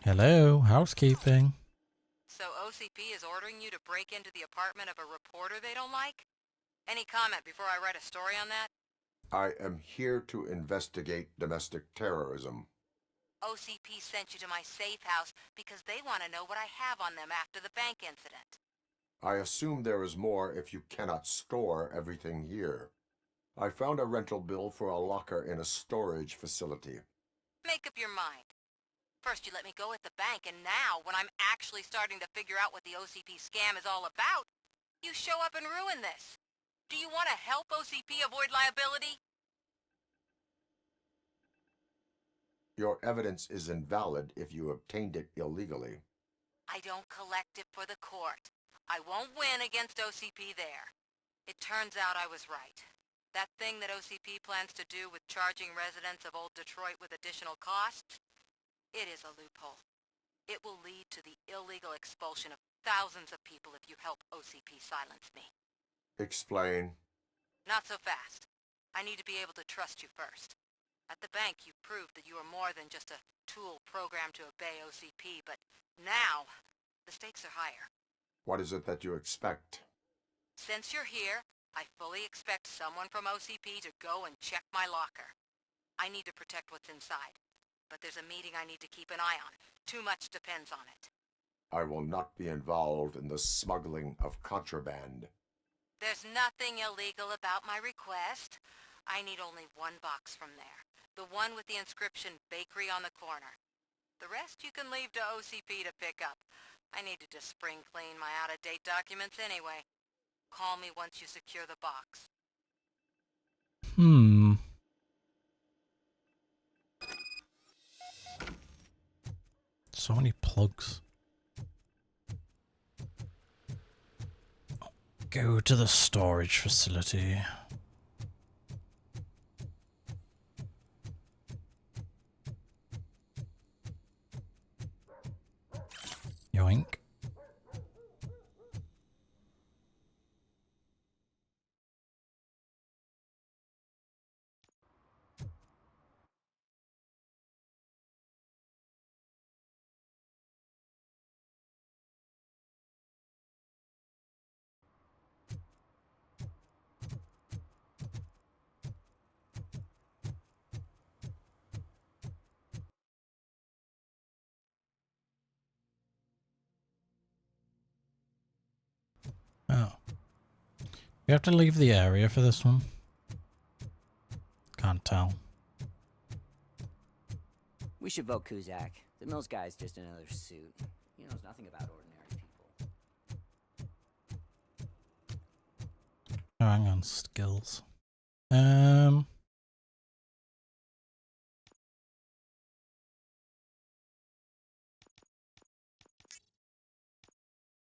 Hello, housekeeping. So OCP is ordering you to break into the apartment of a reporter they don't like? Any comment before I write a story on that? I am here to investigate domestic terrorism. OCP sent you to my safe house because they want to know what I have on them after the bank incident. I assume there is more if you cannot store everything here. I found a rental bill for a locker in a storage facility. Make up your mind. First you let me go at the bank, and now, when I'm actually starting to figure out what the OCP scam is all about, you show up and ruin this. Do you want to help OCP avoid liability? Your evidence is invalid if you obtained it illegally. I don't collect it for the court. I won't win against OCP there. It turns out I was right. That thing that OCP plans to do with charging residents of Old Detroit with additional costs, it is a loophole. It will lead to the illegal expulsion of thousands of people if you help OCP silence me. Explain. Not so fast. I need to be able to trust you first. At the bank, you proved that you are more than just a tool programmed to obey OCP, but now, the stakes are higher. What is it that you expect? Since you're here, I fully expect someone from OCP to go and check my locker. I need to protect what's inside, but there's a meeting I need to keep an eye on. Too much depends on it. I will not be involved in the smuggling of contraband. There's nothing illegal about my request. I need only one box from there. The one with the inscription Bakery on the corner. The rest you can leave to OCP to pick up. I needed to spring clean my out-of-date documents anyway. Call me once you secure the box. So many plugs. Go to the storage facility. Yoink. Oh. You have to leave the area for this one. Can't tell. We should vote Kuzak. The Mills guy's just another suit. He knows nothing about ordinary people. Oh, hang on, skills.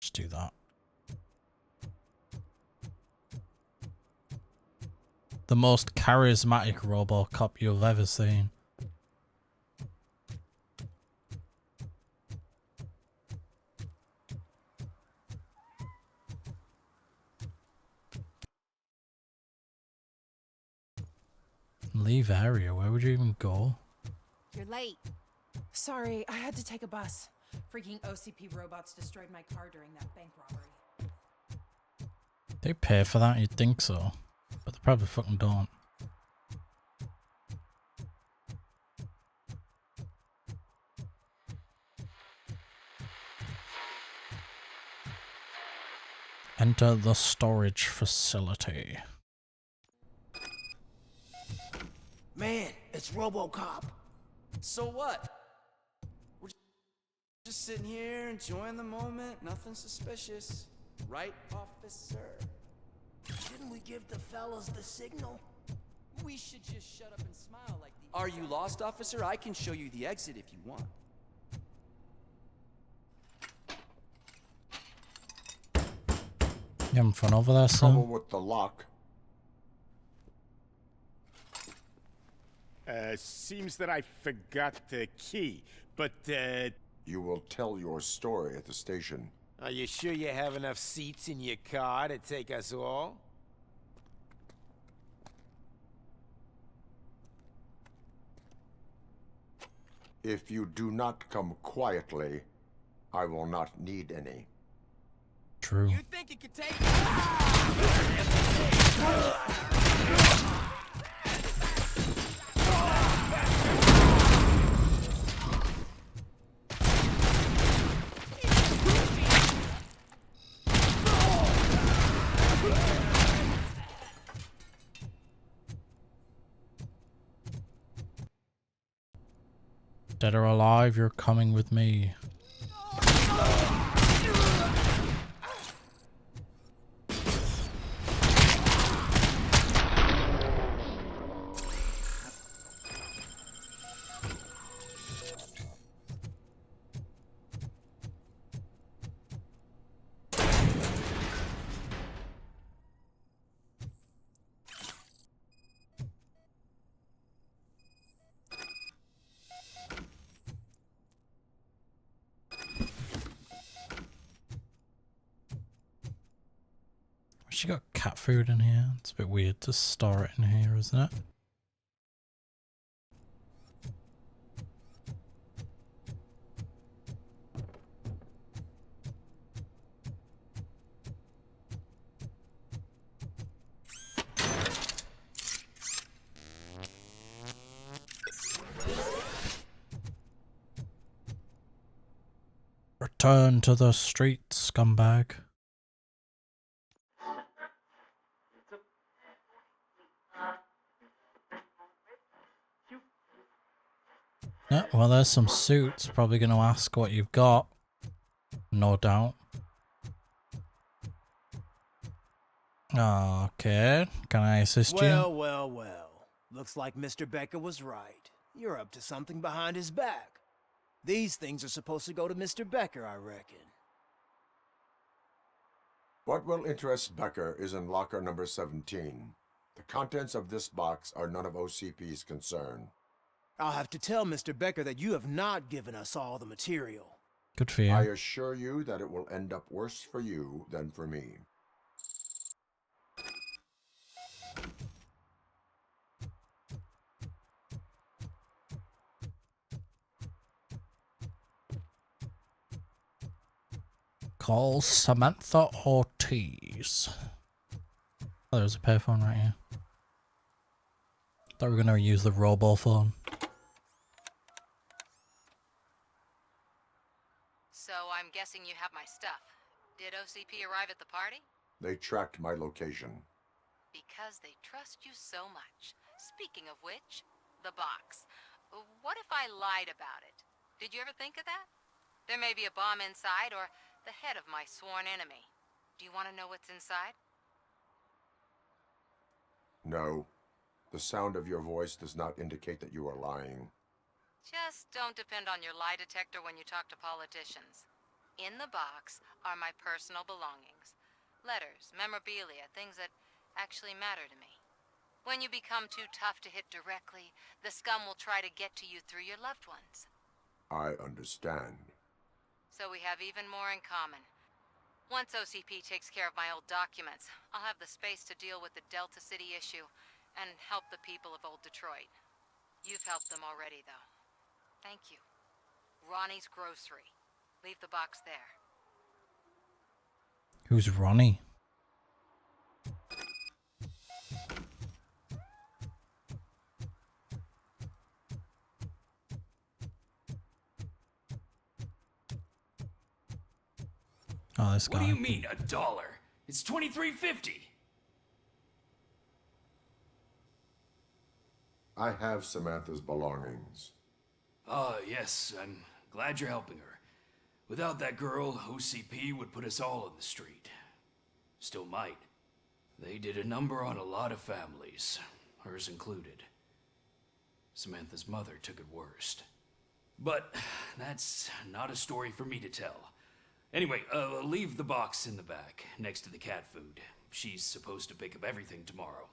Just do that. The most charismatic Robocop you've ever seen. Leave area, where would you even go? You're late. Sorry, I had to take a bus. Freaking OCP robots destroyed my car during that bank robbery. They pay for that, you'd think so. But they probably fucking don't. Enter the storage facility. Man, it's Robocop. So what? We're just sitting here enjoying the moment, nothing suspicious. Right, officer? Shouldn't we give the fellas the signal? We should just shut up and smile like the... Are you lost, officer? I can show you the exit if you want. You having fun over there, son? Trouble with the lock. Seems that I forgot the key, but, You will tell your story at the station. Are you sure you have enough seats in your car to take us all? If you do not come quietly, I will not need any. True. You think you could take... Dead or alive, you're coming with me. She got cat food in here. It's a bit weird to store it in here, isn't it? Return to the street, scumbag. Yeah, well, there's some suits. Probably going to ask what you've got. No doubt. Okay. Can I assist you? Well. Looks like Mr. Becker was right. You're up to something behind his back. These things are supposed to go to Mr. Becker, I reckon. What will interest Becker is in locker number 17. The contents of this box are none of OCP's concern. I'll have to tell Mr. Becker that you have not given us all the material. Good for you. I assure you that it will end up worse for you than for me. Call Samantha Ortiz. Oh, there's a payphone right here. Thought we were going to use the robo-phone. So I'm guessing you have my stuff. Did OCP arrive at the party? They tracked my location. Because they trust you so much. Speaking of which, the box. What if I lied about it? Did you ever think of that? There may be a bomb inside or the head of my sworn enemy. Do you want to know what's inside? No. The sound of your voice does not indicate that you are lying. Just don't depend on your lie detector when you talk to politicians. In the box are my personal belongings. Letters, memorabilia, things that actually matter to me. When you become too tough to hit directly, the scum will try to get to you through your loved ones. I understand. So we have even more in common. Once OCP takes care of my old documents, I'll have the space to deal with the Delta City issue and help the people of Old Detroit. You've helped them already, though. Thank you. Ronnie's Grocery. Leave the box there. Who's Ronnie? Oh, this guy. What do you mean, $1? It's $23.50. I have Samantha's belongings. Yes, I'm glad you're helping her. Without that girl, OCP would put us all on the street. Still might. They did a number on a lot of families, hers included. Samantha's mother took it worst. But that's not a story for me to tell. Anyway, leave the box in the back, next to the cat food. She's supposed to pick up everything tomorrow.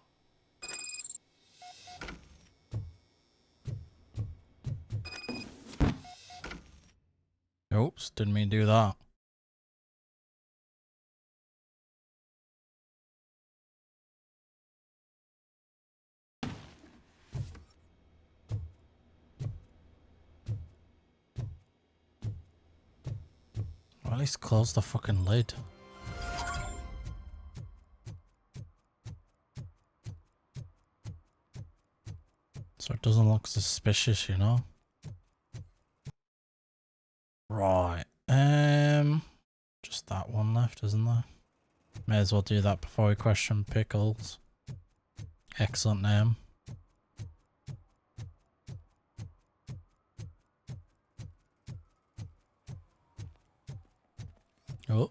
Oops, didn't mean to do that. Well, at least close the fucking lid. So it doesn't look suspicious, you know? Right. Just that one left, isn't there? May as well do that before we question Pickles. Excellent name. Oh.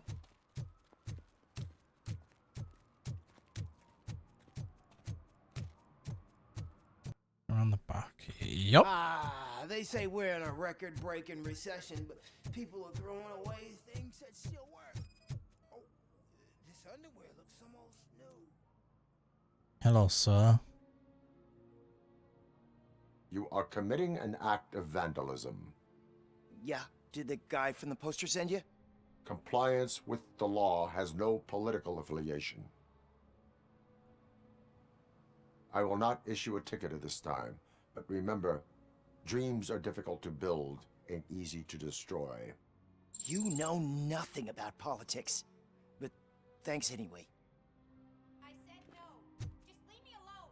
Around the back. Yup. They say we're in a record-breaking recession, but people are throwing away things that still work. Oh, this underwear looks almost new. Hello, sir. You are committing an act of vandalism. Yeah, did the guy from the poster send you? Compliance with the law has no political affiliation. I will not issue a ticket at this time, but remember, dreams are difficult to build and easy to destroy. You know nothing about politics, but thanks anyway. I said no. Just leave me alone.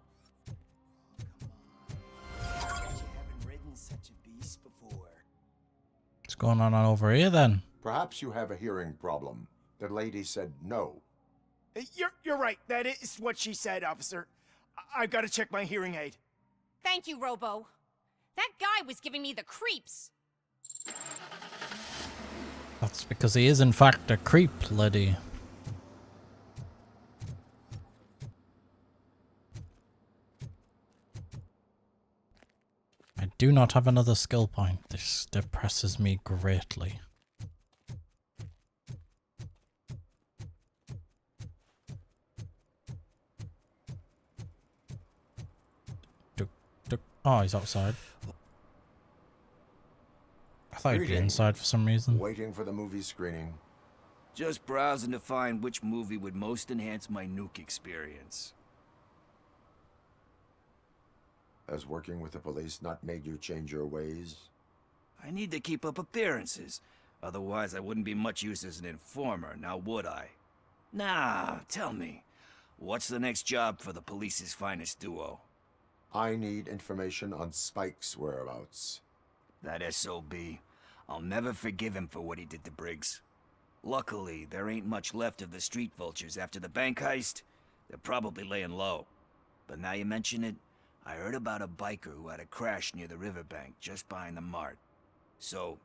I bet you haven't ridden such a beast before. What's going on over here then? Perhaps you have a hearing problem. The lady said no. You're right. That is what she said, officer. I've got to check my hearing aid. Thank you, Robo. That guy was giving me the creeps. That's because he is in fact a creep, lady. I do not have another skill point. This depresses me greatly. Oh, he's outside. I thought he'd be inside for some reason. Waiting for the movie screening. Just browsing to find which movie would most enhance my nuke experience. Has working with the police not made you change your ways? I need to keep up appearances. Otherwise, I wouldn't be much use as an informer, now would I? Nah, tell me. What's the next job for the police's finest duo? I need information on Spike's whereabouts. That SOB. I'll never forgive him for what he did to Briggs. Luckily, there ain't much left of the street vultures after the bank heist. They're probably laying low. But now you mention it, I heard about a biker who had a crash near the riverbank just behind the mart. So,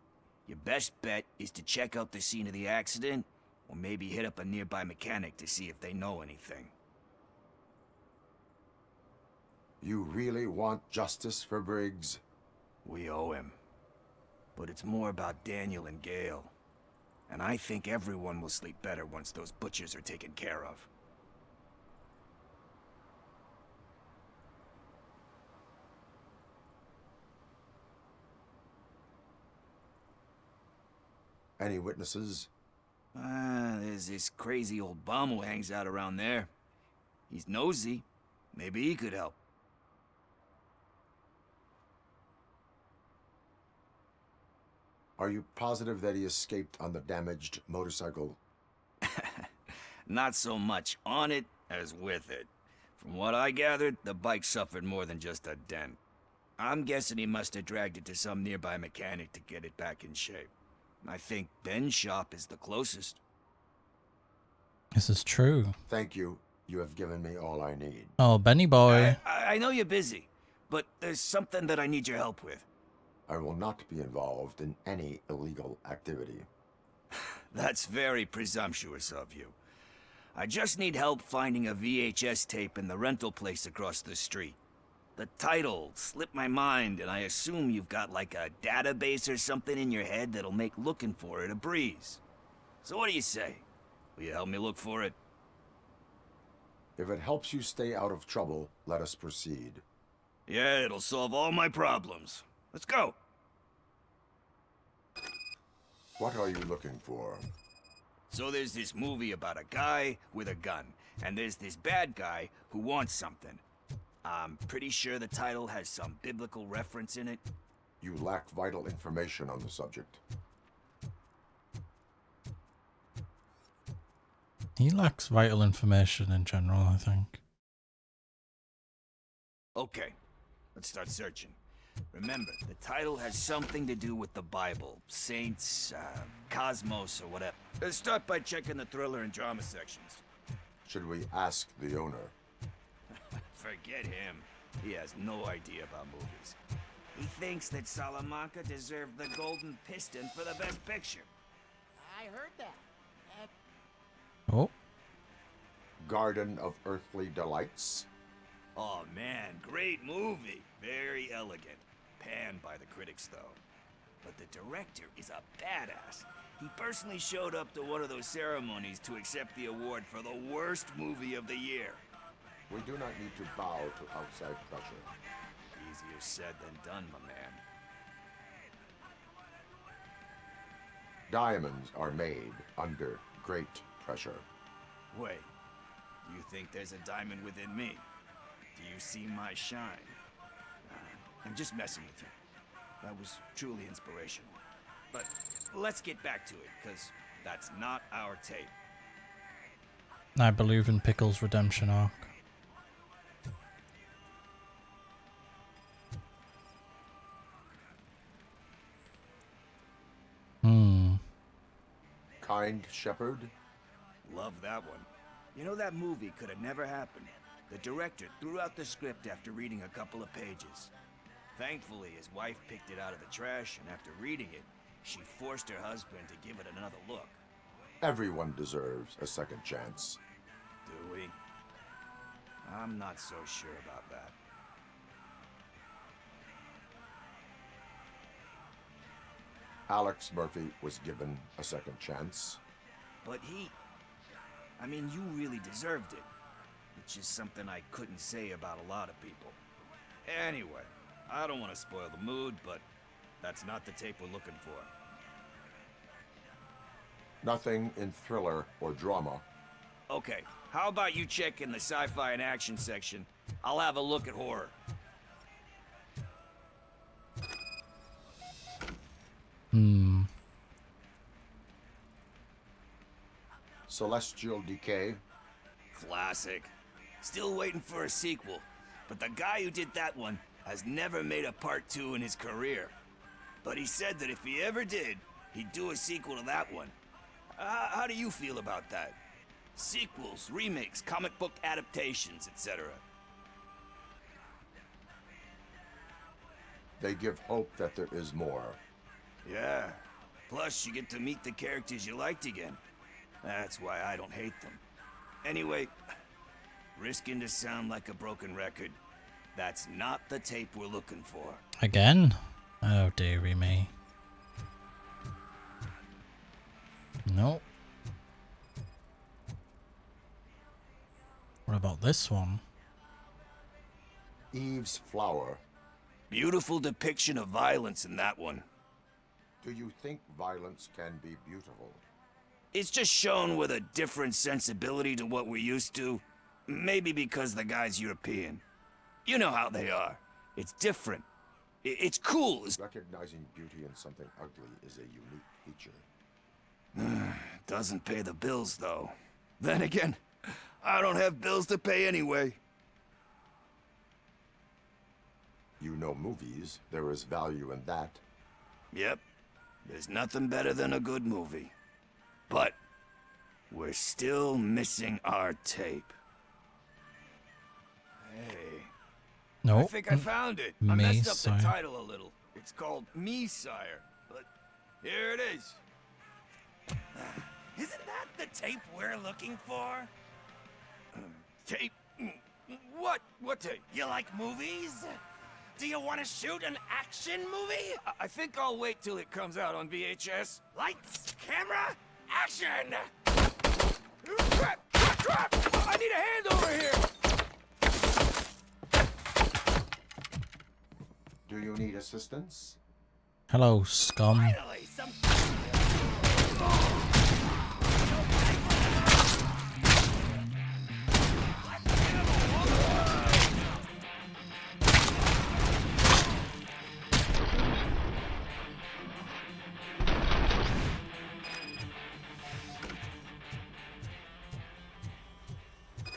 your best bet is to check out the scene of the accident, or maybe hit up a nearby mechanic to see if they know anything. You really want justice for Briggs? We owe him. But it's more about Daniel and Gale. And I think everyone will sleep better once those butchers are taken care of. Any witnesses? There's this crazy old bum who hangs out around there. He's nosy. Maybe he could help. Are you positive that he escaped on the damaged motorcycle? Not so much on it as with it. From what I gathered, the bike suffered more than just a dent. I'm guessing he must have dragged it to some nearby mechanic to get it back in shape. I think Ben's shop is the closest. This is true. Thank you. You have given me all I need. Oh, Benny boy. I know you're busy, but there's something that I need your help with. I will not be involved in any illegal activity. That's very presumptuous of you. I just need help finding a VHS tape in the rental place across the street. The title slipped my mind, and I assume you've got like a database or something in your head that'll make looking for it a breeze. So what do you say? Will you help me look for it? If it helps you stay out of trouble, let us proceed. Yeah, it'll solve all my problems. Let's go. What are you looking for? So there's this movie about a guy with a gun, and there's this bad guy who wants something. I'm pretty sure the title has some biblical reference in it. You lack vital information on the subject. He lacks vital information in general, I think. Okay, let's start searching. Remember, the title has something to do with the Bible, saints, cosmos, or whatever. Let's start by checking the thriller and drama sections. Should we ask the owner? Forget him. He has no idea about movies. He thinks that Salamanca deserved the Golden Piston for the Best Picture. I heard that. Garden of Earthly Delights? Oh man, great movie. Very elegant. Panned by the critics though. But the director is a badass. He personally showed up to one of those ceremonies to accept the award for the worst movie of the year. We do not need to bow to outside pressure. Easier said than done, my man. Diamonds are made under great pressure. Wait, you think there's a diamond within me? Do you see my shine? I'm just messing with you. That was truly inspirational. But let's get back to it, because that's not our tape. I believe in Pickles' redemption arc. Kind Shepherd? Love that one. You know, that movie could have never happened. The director threw out the script after reading a couple of pages. Thankfully, his wife picked it out of the trash, and after reading it, she forced her husband to give it another look. Everyone deserves a second chance. Do we? I'm not so sure about that. Alex Murphy was given a second chance. But I mean, you really deserved it. Which is something I couldn't say about a lot of people. Anyway, I don't want to spoil the mood, but that's not the tape we're looking for. Nothing in thriller or drama. Okay, how about you check in the sci-fi and action section? I'll have a look at horror. Celestial Decay. Classic. Still waiting for a sequel, but the guy who did that one has never made a part 2 in his career. But he said that if he ever did, he'd do a sequel to that one. How do you feel about that? Sequels, remakes, comic book adaptations, etc. They give hope that there is more. Yeah. Plus, you get to meet the characters you liked again. That's why I don't hate them. Anyway, risking to sound like a broken record, that's not the tape we're looking for. Again? Oh dearie me. Nope. What about this one? Eve's Flower. Beautiful depiction of violence in that one. Do you think violence can be beautiful? It's just shown with a different sensibility to what we're used to. Maybe because the guy's European. You know how they are. It's different. It's cool. Recognizing beauty in something ugly is a unique feature. Doesn't pay the bills, though. Then again, I don't have bills to pay anyway. You know movies. There is value in that. Yep. There's nothing better than a good movie. But we're still missing our tape. Hey. Nope. I think I found it. I messed up the title a little. It's called Me, Sire. But here it is. Isn't that the tape we're looking for? Tape? What? What tape? You like movies? Do you want to shoot an action movie? I think I'll wait till it comes out on VHS. Lights, camera, action! Crap! Crap! I need a hand over here! Do you need assistance? Hello, scum. Finally, some...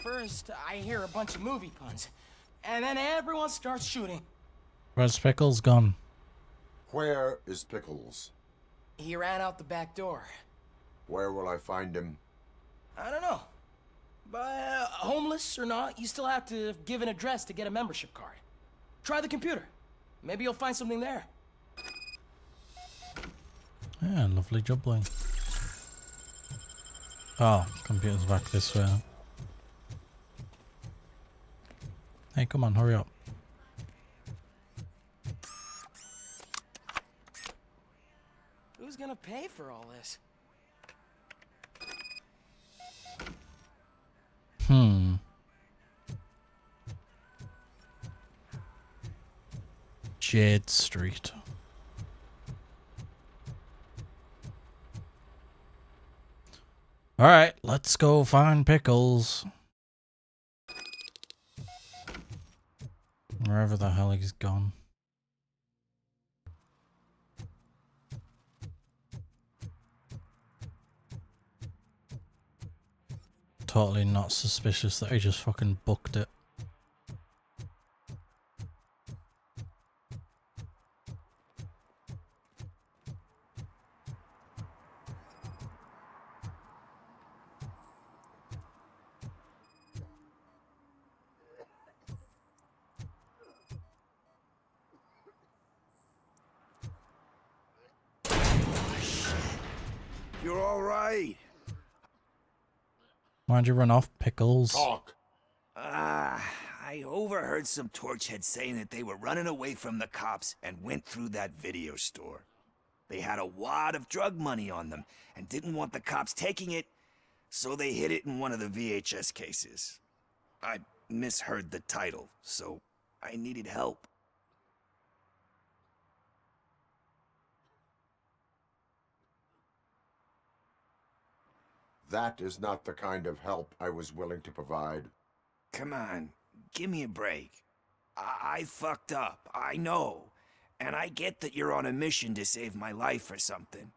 First, I hear a bunch of movie puns, and then everyone starts shooting. Where's Pickles gone? Where is Pickles? He ran out the back door. Where will I find him? I don't know. But homeless or not, you still have to give an address to get a membership card. Try the computer. Maybe you'll find something there. Yeah, lovely jubbly. Oh, computer's back this way. Hey, come on, hurry up. Who's gonna pay for all this? Jade Street. Alright, let's go find Pickles. Wherever the hell he's gone. Totally not suspicious that he just fucking booked it. You're all right. Why'd you run off, Pickles? Talk. I overheard some torchheads saying that they were running away from the cops and went through that video store. They had a wad of drug money on them and didn't want the cops taking it, so they hid it in one of the VHS cases. I misheard the title, so I needed help. That is not the kind of help I was willing to provide. Come on, give me a break. I fucked up, I know. And I get that you're on a mission to save my life or something.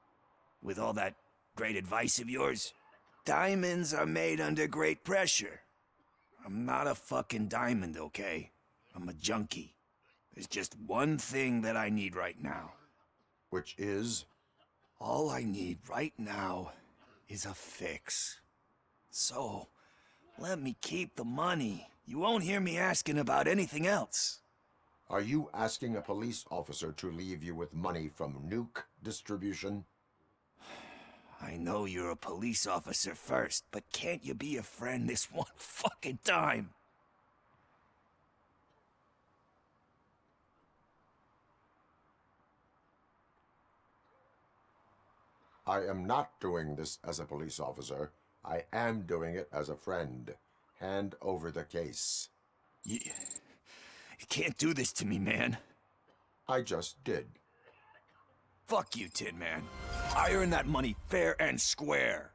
With all that great advice of yours, diamonds are made under great pressure. I'm not a fucking diamond, okay? I'm a junkie. There's just one thing that I need right now. Which is? All I need right now is a fix. So, let me keep the money. You won't hear me asking about anything else. Are you asking a police officer to leave you with money from nuke distribution? I know you're a police officer first, but can't you be a friend this one fucking time? I am not doing this as a police officer. I am doing it as a friend. Hand over the case. You can't do this to me, man. I just did. Fuck you, Tin Man. I earned that money fair and square.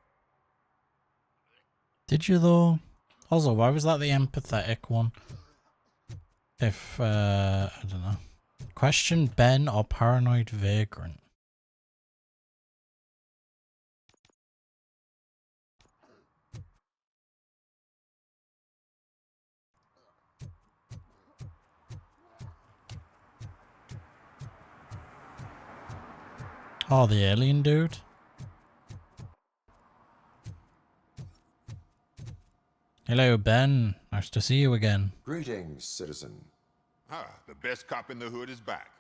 Did you though? Also, why was that the empathetic one? If, I don't know. Question Ben or Paranoid Vagrant? Oh, the alien dude? Hello, Ben. Nice to see you again. Greetings, citizen. The best cop in the hood is back.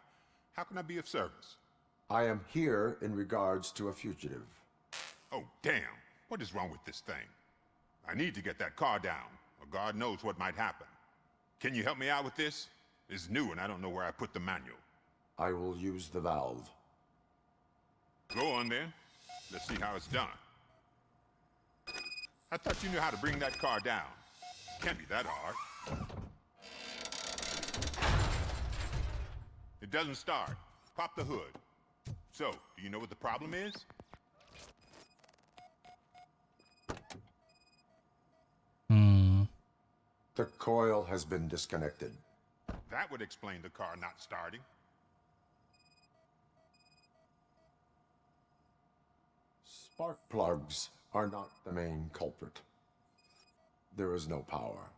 How can I be of service? I am here in regards to a fugitive. Oh, damn. What is wrong with this thing? I need to get that car down, or God knows what might happen. Can you help me out with this? It's new and I don't know where I put the manual. I will use the valve. Go on then. Let's see how it's done. I thought you knew how to bring that car down. Can't be that hard. It doesn't start. Pop the hood. So, do you know what the problem is? The coil has been disconnected. That would explain the car not starting. Spark plugs are not the main culprit. There is no power.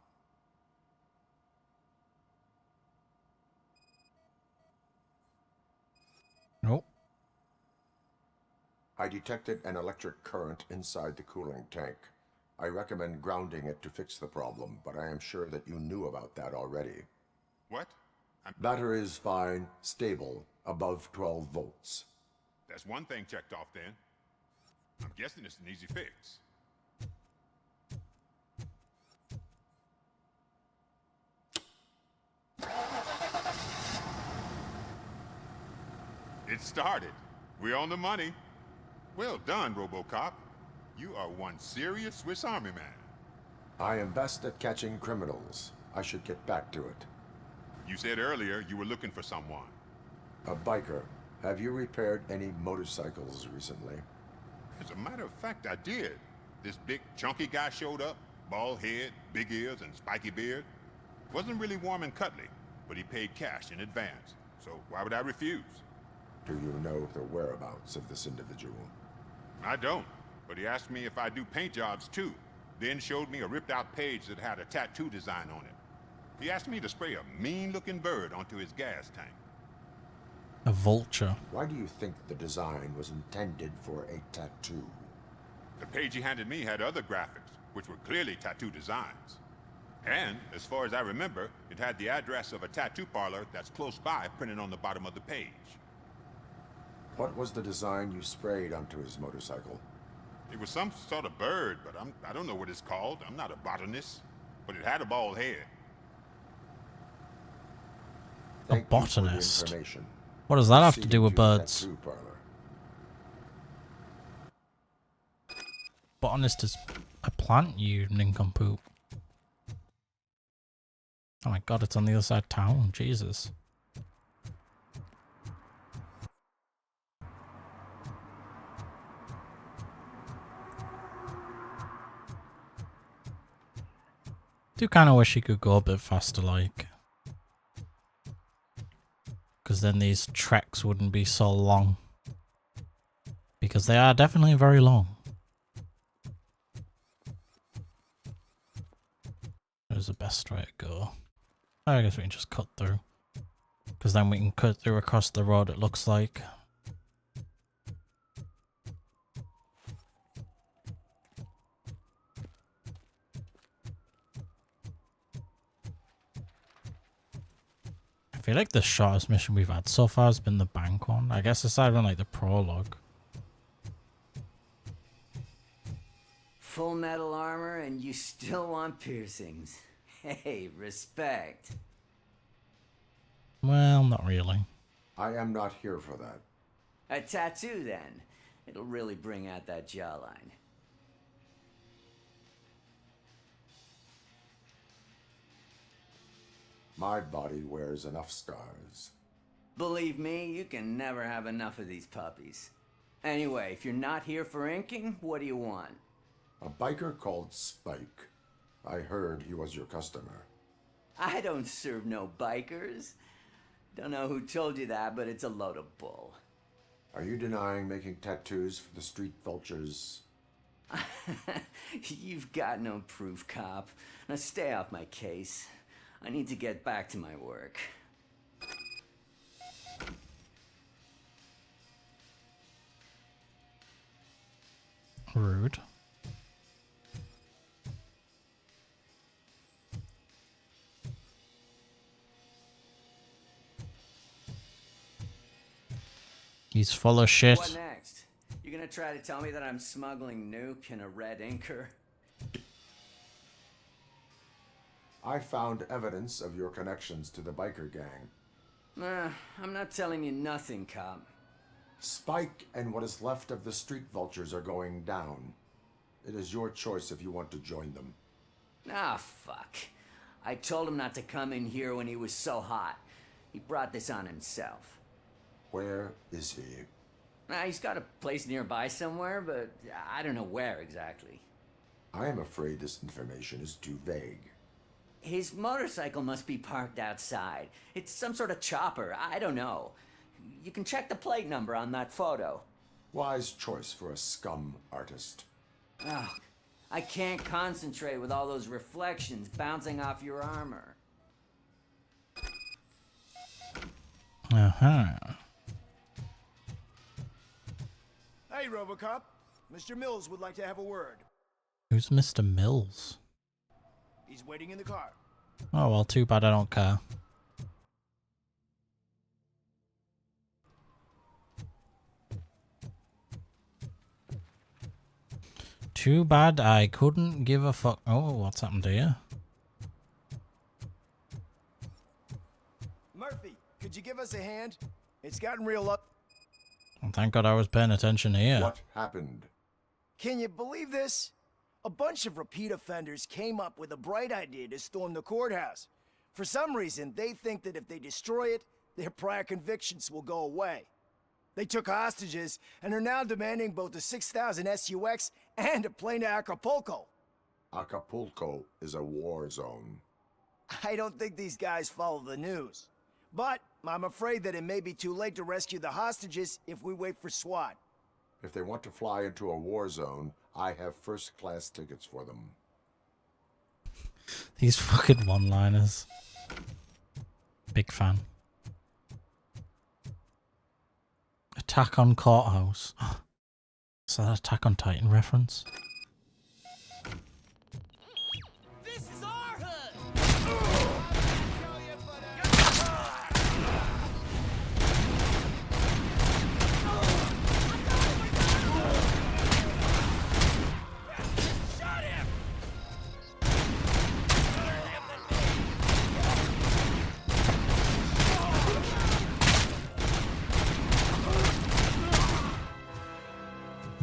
Nope. I detected an electric current inside the cooling tank. I recommend grounding it to fix the problem, but I am sure that you knew about that already. What? Battery is fine, stable, above 12 volts. That's one thing checked off then. I'm guessing it's an easy fix. It started. We're on the money. Well done, Robocop. You are one serious Swiss Army man. I am best at catching criminals. I should get back to it. You said earlier you were looking for someone. A biker. Have you repaired any motorcycles recently? As a matter of fact, I did. This big, chunky guy showed up. Bald head, big ears, and spiky beard. Wasn't really warm and cuddly, but he paid cash in advance. So why would I refuse? Do you know the whereabouts of this individual? I don't, but he asked me if I do paint jobs too. Then showed me a ripped-out page that had a tattoo design on it. He asked me to spray a mean-looking bird onto his gas tank. A vulture. Why do you think the design was intended for a tattoo? The page he handed me had other graphics, which were clearly tattoo designs. And, as far as I remember, it had the address of a tattoo parlor that's close by printed on the bottom of the page. What was the design you sprayed onto his motorcycle? It was some sort of bird, but I don't know what it's called. I'm not a botanist. But it had a bald head. A botanist? What does that have to do with birds? Botanist is a plant, you nincompoop. Oh my god, it's on the other side of town. Jesus. Do kind of wish he could go a bit faster, like. Because then these treks wouldn't be so long. Because they are definitely very long. Where's the best way to go? I guess we can just cut through. Because then we can cut through across the road, it looks like. I feel like the shortest mission we've had so far has been the bank one. I guess aside from like the prologue. Full metal armor and you still want piercings. Hey, respect. Well, not really. I am not here for that. A tattoo then. It'll really bring out that jawline. My body wears enough scars. Believe me, you can never have enough of these puppies. Anyway, if you're not here for inking, what do you want? A biker called Spike. I heard he was your customer. I don't serve no bikers. Don't know who told you that, but it's a load of bull. Are you denying making tattoos for the street vultures? You've got no proof, cop. Now stay off my case. I need to get back to my work. Rude. He's full of shit. What next? You gonna try to tell me that I'm smuggling nuke in a red inker? I found evidence of your connections to the biker gang. I'm not telling you nothing, cop. Spike and what is left of the street vultures are going down. It is your choice if you want to join them. Ah, fuck. I told him not to come in here when he was so hot. He brought this on himself. Where is he? He's got a place nearby somewhere, but I don't know where exactly. I am afraid this information is too vague. His motorcycle must be parked outside. It's some sort of chopper. I don't know. You can check the plate number on that photo. Wise choice for a scum artist. Oh, I can't concentrate with all those reflections bouncing off your armor. Uh-huh. Hey, Robocop. Mr. Mills would like to have a word. Who's Mr. Mills? He's waiting in the car. Oh, well, too bad I don't care. Too bad I couldn't give a fuck. Oh, what's happened here? Murphy, could you give us a hand? It's gotten real up. Thank God I was paying attention here. What happened? Can you believe this? A bunch of repeat offenders came up with a bright idea to storm the courthouse. For some reason, they think that if they destroy it, their prior convictions will go away. They took hostages and are now demanding both a 6,000 SUX and a plane to Acapulco. Acapulco is a war zone. I don't think these guys follow the news. But I'm afraid that it may be too late to rescue the hostages if we wait for SWAT. If they want to fly into a war zone, I have first-class tickets for them. These fucking one-liners. Big fan. Attack on Courthouse. Is that Attack on Titan reference? This is our hood! Shot him!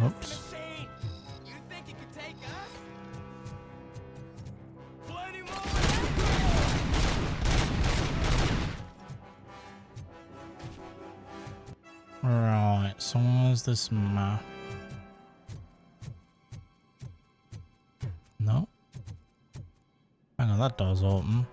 Oops. You think it could take us? Plenty more. Right, so where's this map? No. Hang on, that door's open.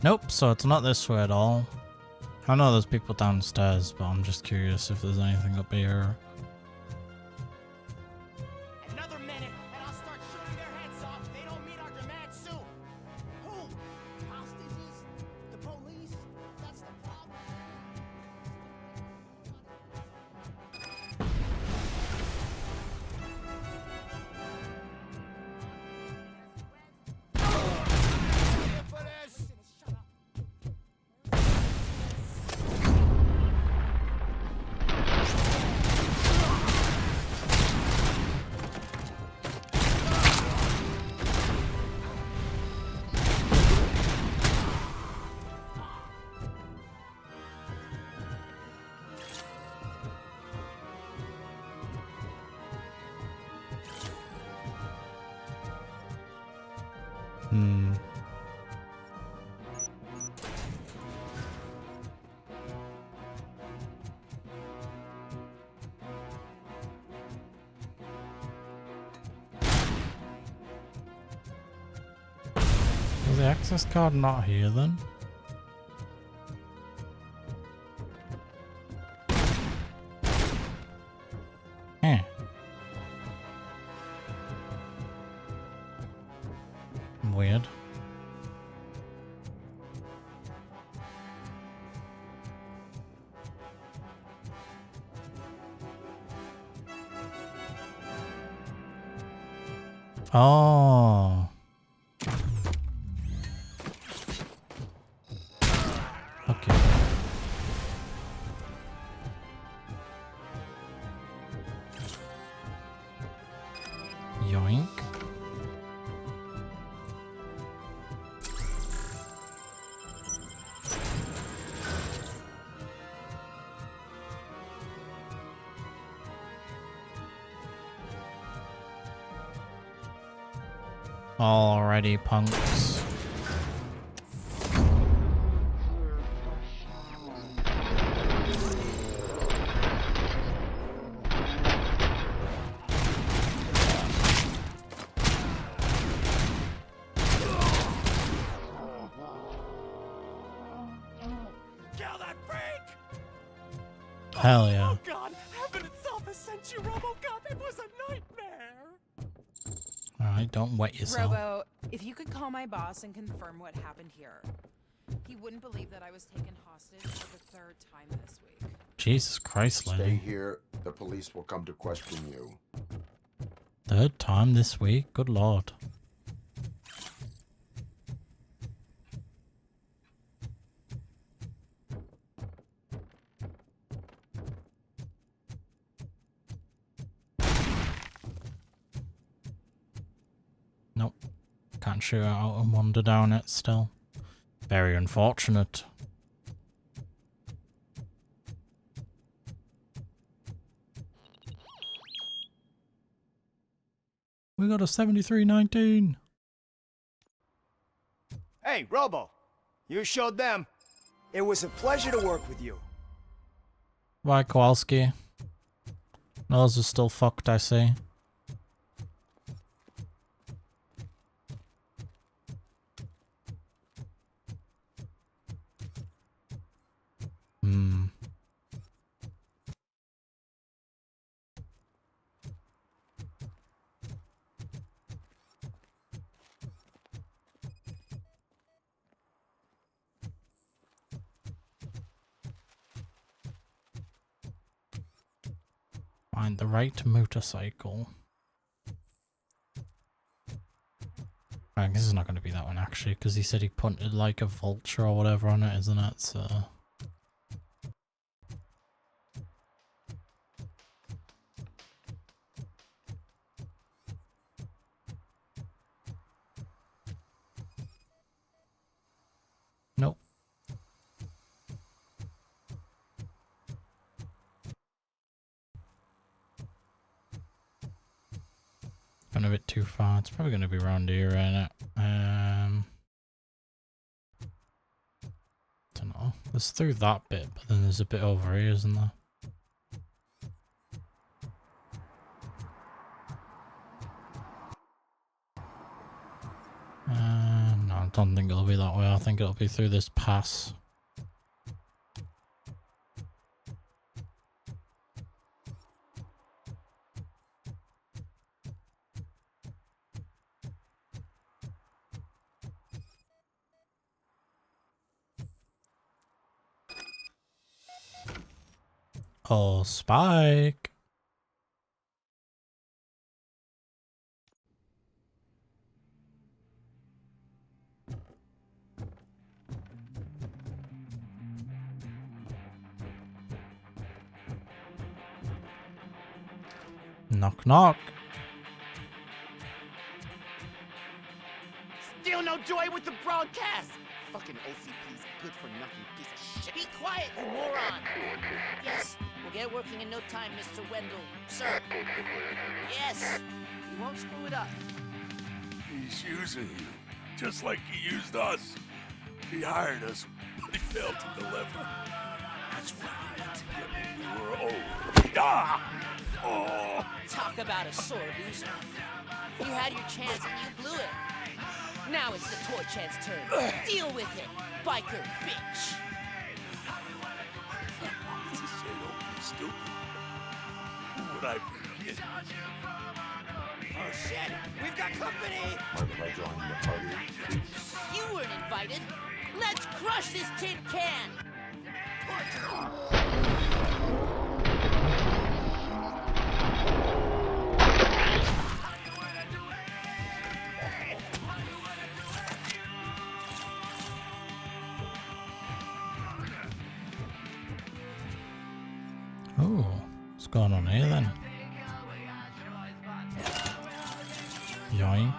Nope, so it's not this way at all. I know there's people downstairs, but I'm just curious if there's anything up here. Another minute, and I'll start shooting their heads off if they don't meet our demands soon. Who? Hostages? The police? That's the problem. Was the access card not here then? Eh. Weird. Oh. Okay. Yoink. Alrighty, punks. Kill that freak! Hell yeah. Oh God, heaven itself has sent you, Robocop. It was a nightmare. Alright, don't wet yourself. Robo, if you could call my boss and confirm what happened here. He wouldn't believe that I was taken hostage for the third time this week. Jesus Christ, lady. Stay here. The police will come to question you. Third time this week? Good lord. Nope. Can't shoot out and wander down it still. Very unfortunate. We got a 73-19. Hey, Robo. You showed them. It was a pleasure to work with you. Bye, Kowalski. Nose is still fucked, I see. Find the right motorcycle. Right, this is not going to be that one actually, because he said he punted like a vulture or whatever on it, isn't it? So. Nope. Gone a bit too far. It's probably going to be around here, ain't it? Don't know. There's through that bit, but then there's a bit over here, isn't there? No, I don't think it'll be that way. I think it'll be through this pass. Oh, Spike. Knock, knock. Still no joy with the broadcast! Fucking OCP's good for nothing piece of shit. Be quiet, you moron! Yes, we'll get working in no time, Mr. Wendell. Sir. Yes! He won't screw it up. He's using you, just like he used us. He hired us, but he failed to deliver. That's right. We were old. Ah! Oh! Talk about a sore loser. You had your chance and you blew it. Now it's the toy chance turn. Deal with it, biker bitch. It's a shame don't be stupid. Who would I be kidding? Oh shit, we've got company! Mind if I join the party? You weren't invited. Let's crush this tin can! Oh, what's going on here then? Yoink.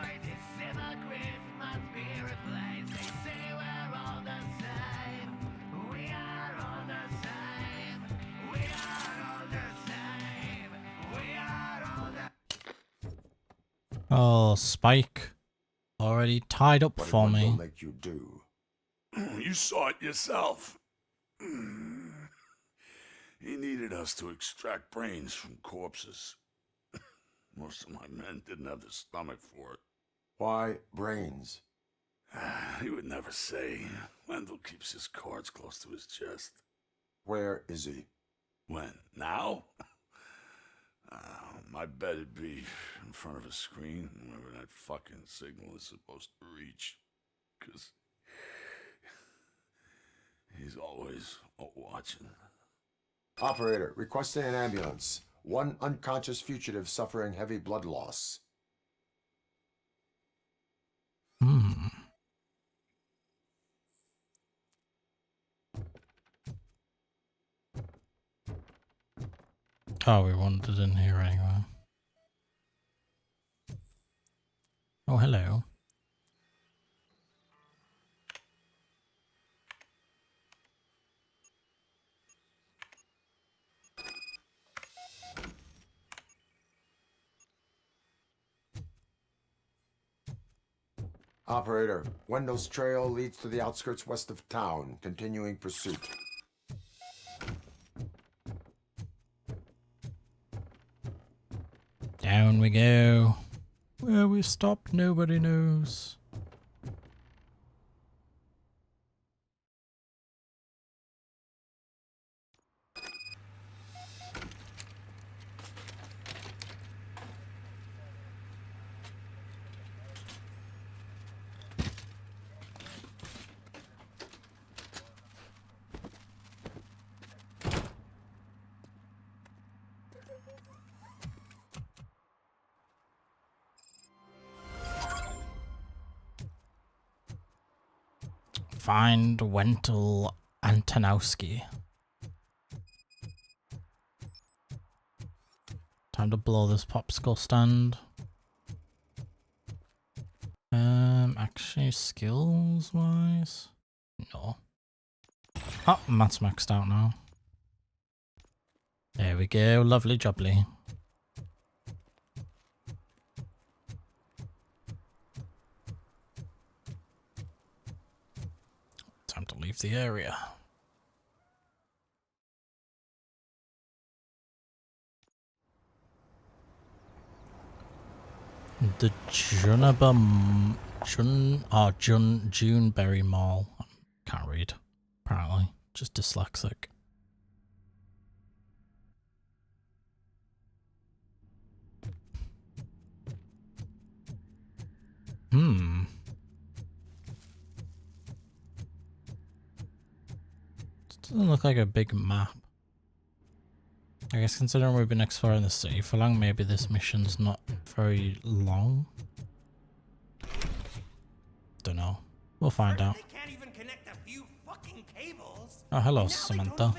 Oh, Spike. Already tied up What for did me. Wendell make you do? You saw it yourself. He needed us to extract brains from corpses. Most of my men didn't have the stomach for it. Why brains? He would never say. Wendell keeps his cards close to his chest. Where is he? When? Now? I bet it'd be in front of a screen wherever that fucking signal is supposed to reach. 'Cause he's always watching. Operator, requesting an ambulance. One unconscious fugitive suffering heavy blood loss. Oh, we wandered in here anyway. Oh, hello. Operator, Wendell's trail leads to the outskirts west of town, continuing pursuit. Down we go. Where we stop, nobody knows. Find Wendell Antonowski. Time to blow this popsicle stand. Actually, skills wise, no. Oh, Matt's maxed out now. There we go, lovely jubbly. Time to leave the area. The Juneberry Mall. Can't read, apparently. Just dyslexic. Doesn't look like a big map. I guess considering we've been exploring the city for long, maybe this mission's not very long. Don't know. We'll find out. They can't even connect a few fucking cables. Oh, hello, Samantha.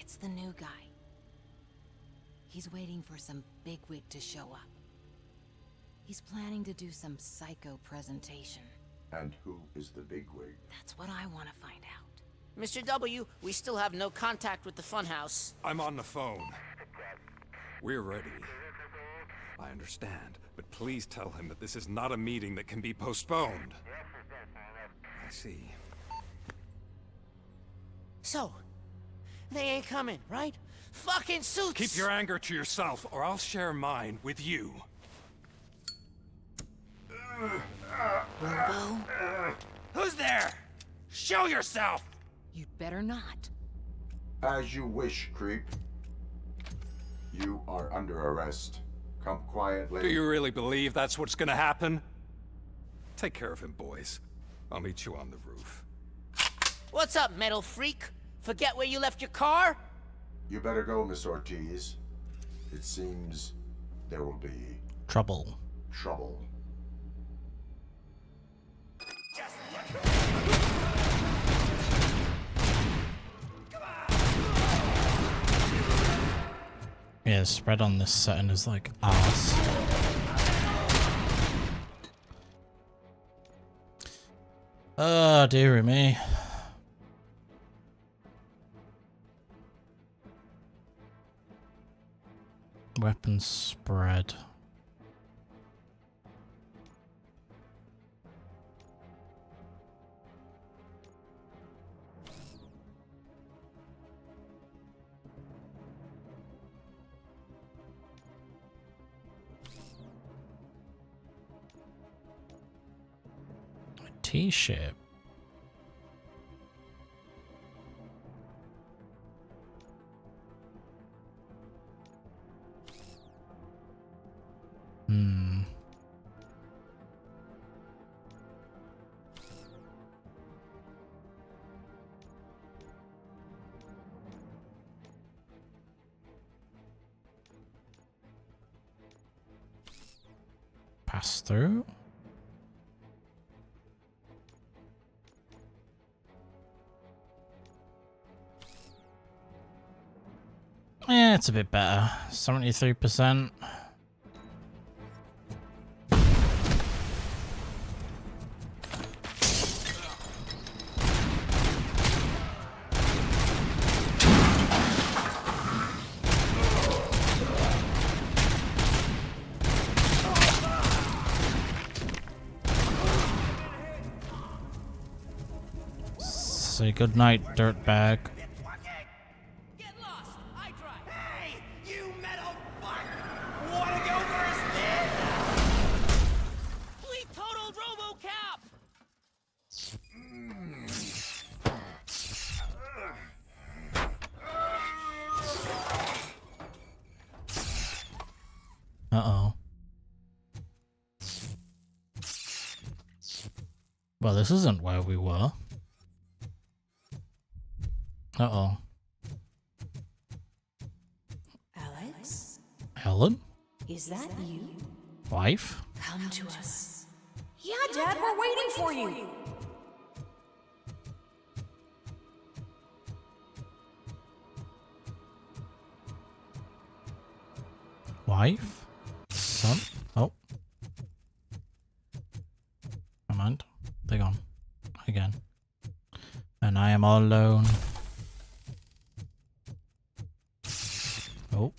It's the new guy. He's waiting for some bigwig to show up. He's planning to do some psycho presentation. And who is the bigwig? That's what I want to find out. Mr. W, we still have no contact with the funhouse. I'm on the phone. We're ready. I understand, but please tell him that this is not a meeting that can be postponed. I see. So, they ain't coming, right? Fucking suits! Keep your anger to yourself, or I'll share mine with you. Robo? Who's there? Show yourself! You'd better not. As you wish, creep. You are under arrest. Come quietly. Do you really believe that's what's gonna happen? Take care of him, boys. I'll meet you on the roof. What's up, metal freak? Forget where you left your car? You better go, Miss Ortiz. It seems there will be... trouble. Trouble. Yeah, the spread on this setting is like arse. Oh, dearie me. Weapons spread. OCP ship. Pass through. Yeah, it's a bit better. 73%. Say goodnight, dirtbag. Wanna go first, then? We totaled Robocop! Uh-oh. Well, this isn't where we were. Uh-oh. Alex? Helen? Is that you? Wife? Come to us. Yeah, Dad, we're waiting for you. Wife? Son? Oh. Never mind. They're gone. Again. And I am all alone. Oh.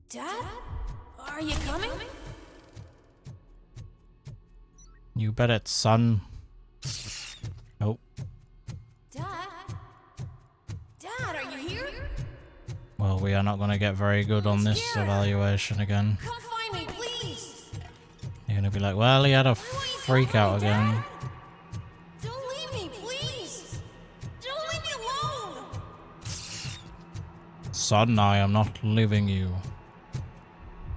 Dad? Are you coming? You bet it, son. Oh. Dad? Dad, are you here? Well, we are not going to get very good on this evaluation again. Come find me, please. You're going to be like, well, he had a freak out again. Don't leave me, please. Don't leave me alone. Son, I am not leaving you.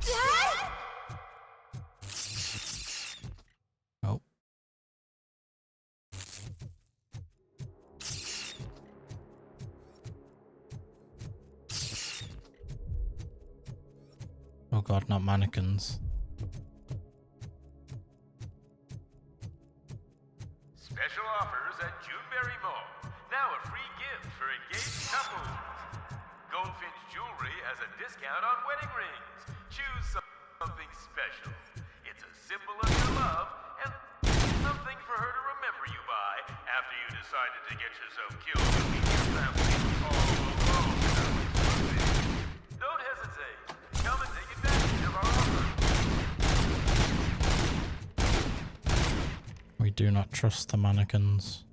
Dad? Oh. Oh god, not mannequins. Special offers at Juneberry Mall. Now a free gift for engaged couples. Goldfinch Jewelry has a discount on wedding rings. Choose something special. It's a symbol of your love and something for her to remember you by after you decided to get yourself killed and leave your family all alone. Don't hesitate. Come and take advantage of our offer. We do not trust the mannequins.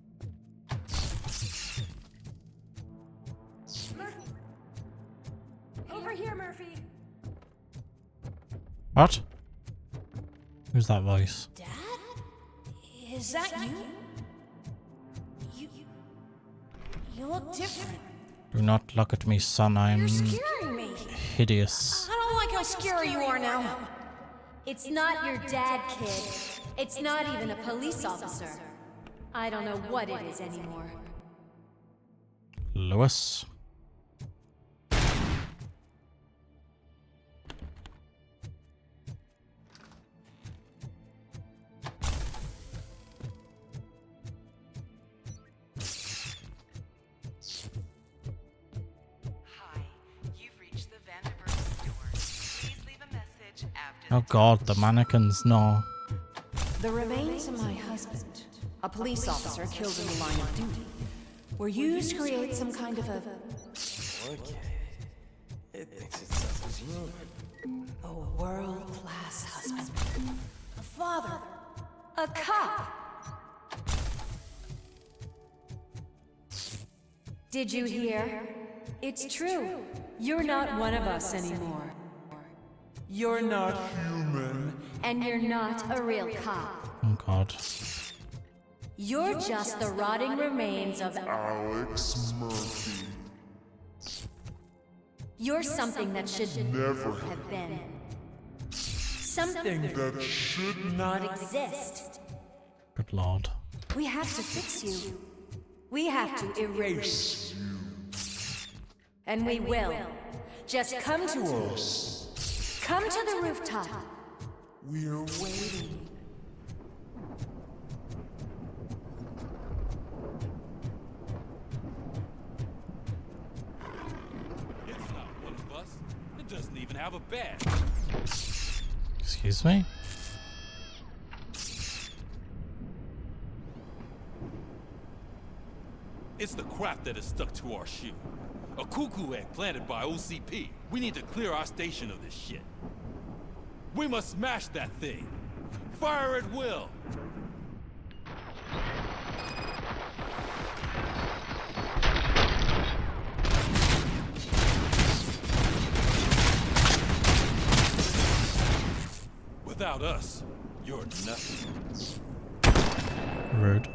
Over here, Murphy. What? Who's that voice? Dad? Is that you? You look different. Do not look at me, son. I am You're scaring me. hideous. I don't like how scary you are now. It's not your dad, kid. It's not even a police officer. I don't know what it is anymore. Lewis. Oh god, the mannequins, no. The remains of my husband, a police officer killed in the line of duty, were used to create some kind of a... Okay. It thinks it's self-human. A world-class husband. A father. A cop. Did you hear? It's true. You're not one of us anymore. You're not human And you're not a real cop. Oh god. You're just the rotting remains of Alex Murphy. You're something that should Never have been. Something that should not exist. Good lord. We have to fix you. We have to erase you. And we will. Just come to us. Come to the rooftop. We're waiting. It's not one of us. It doesn't even have a bed. Excuse me? It's the crap that is stuck to our shoe. A cuckoo egg planted by OCP. We need to clear our station of this shit. We must smash that thing. Fire at will. Without us, you're nothing. Rude.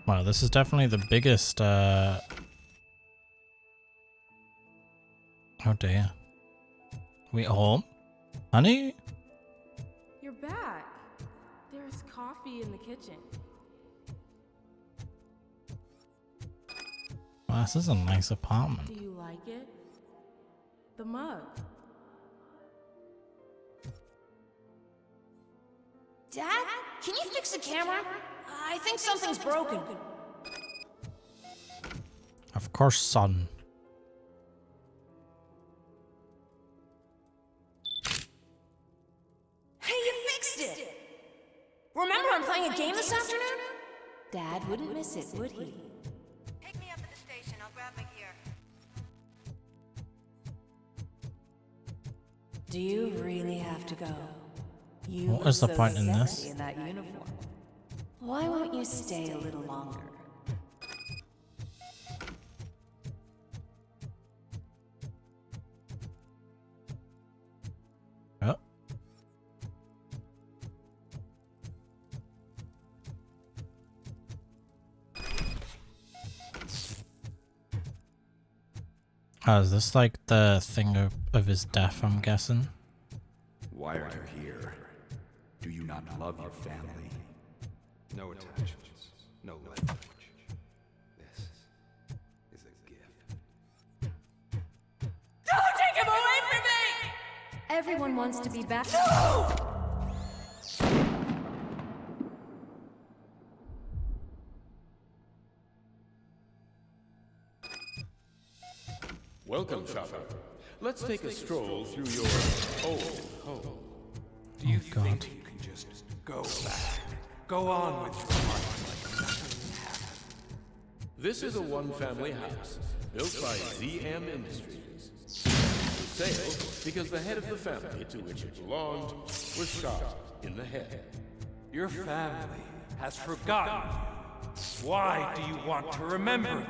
Wow, this is definitely the biggest, Oh dear. We home? Honey? You're back. There's coffee in the kitchen. Wow, this is a nice apartment. Do you like it? The mug. Dad, can you fix the camera? I think something's broken. Of course, son. Hey, you fixed it! Remember I'm playing a game this afternoon? Dad wouldn't miss it, would he? Take me up to the station. I'll grab my gear. Do you really have to go? You What is the look point so in this? sexy in that uniform. Why won't you stay a little longer? Oh. Oh, is this like the thing of his death, I'm guessing? Why are you here? Do you not love your family? No attachments, no language. This is a gift. Don't take him away from me! Everyone wants to be back. No! Welcome, shopper. Let's take a stroll through your old home. Do you God. think you can just go back? Go on with your life like nothing happened. This is a one-family house built by ZM Industries. For sale because the head of the family to which it belonged was shot in the head. Your family has forgotten you. Why do you want to remember them?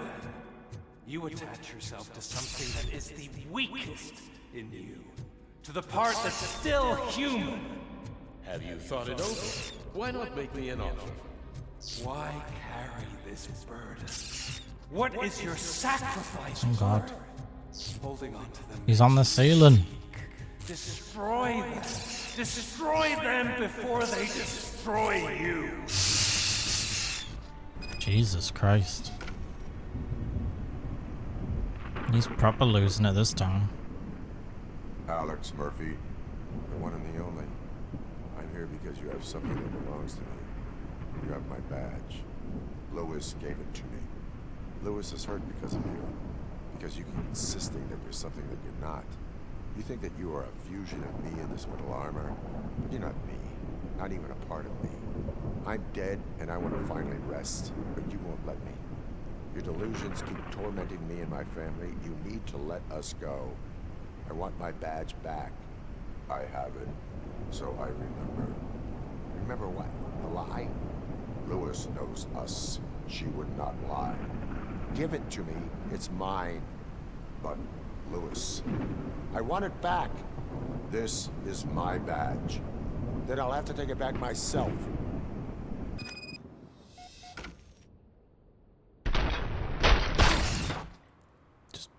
You attach yourself to something that is the weakest in you. To the part that's still human. Have you thought it over? Why not make me an offer? Why carry this burden? What is your sacrifice Oh God. worth? Holding on to them. He's on the ceiling. Destroy them. Destroy them before they destroy you. Jesus Christ. He's proper losing it this time. Alex Murphy, the one and the only. I'm here because you have something that belongs to me. You have my badge. Lewis gave it to me. Lewis is hurt because of you. Because you keep insisting that you're something that you're not. You think that you are a fusion of me in this metal armor, but you're not me. Not even a part of me. I'm dead, and I want to finally rest, but you won't let me. Your delusions keep tormenting me and my family. You need to let us go. I want my badge back. I have it, so I remember. Remember what? The lie? Lewis knows us. She would not lie. Give it to me. It's mine. But Lewis. I want it back. This is my badge. Then I'll have to take it back myself.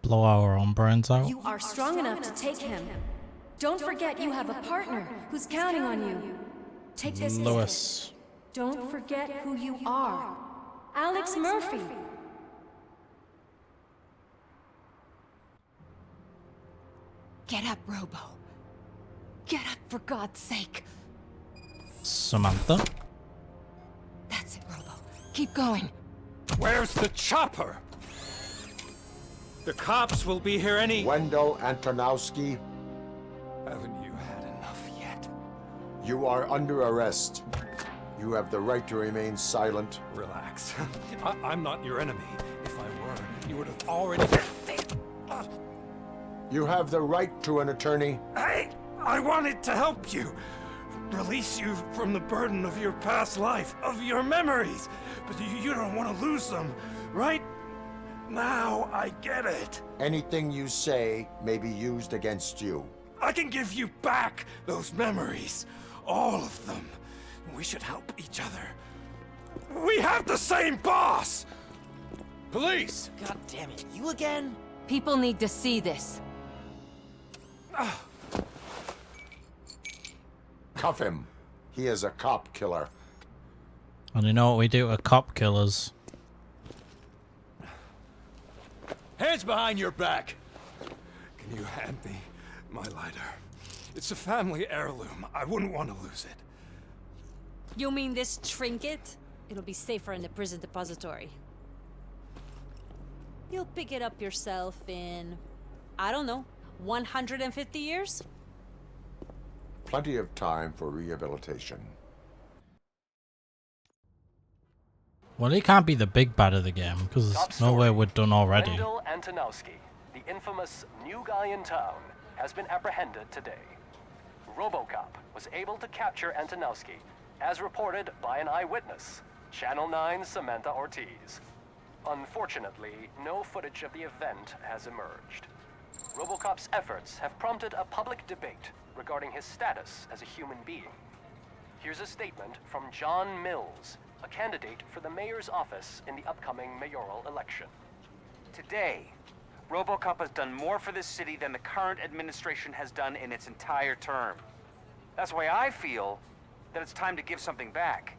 Blow our own brains out. You are strong enough to take him. Don't forget you have a partner who's counting on you. Take this. Lewis. Don't forget who you are. Alex Murphy. Get up, Robo. Get up, for God's sake. Samantha. That's it, Robo. Keep going. Where's the chopper? The cops will be here any... Wendell Antonowski. Haven't you had enough yet? You are under arrest. You have the right to remain silent. Relax. I'm not your enemy. If I were, you would have already... You have the right to an attorney. I wanted to help you. Release you from the burden of your past life, of your memories. But you don't want to lose them, right? Now I get it. Anything you say may be used against you. I can give you back those memories. All of them. We should help each other. We have the same boss! Police! God damn it, you again? People need to see this. Cuff him. He is a cop killer. And you know what we do to cop killers? Hands behind your back! Can you hand me my lighter? It's a family heirloom. I wouldn't want to lose it. You mean this trinket? It'll be safer in the prison depository. You'll pick it up yourself in, I don't know, 150 years? Plenty of time for rehabilitation. Well, he can't be the big bad of the game, because there's no way we're done already. Wendell Antonowski, the infamous new guy in town, has been apprehended today. Robocop was able to capture Antonowski, as reported by an eyewitness, Channel 9's Samantha Ortiz. Unfortunately, no footage of the event has emerged. Robocop's efforts have prompted a public debate regarding his status as a human being. Here's a statement from John Mills, a candidate for the mayor's office in the upcoming mayoral election. Today, Robocop has done more for this city than the current administration has done in its entire term. That's why I feel that it's time to give something back.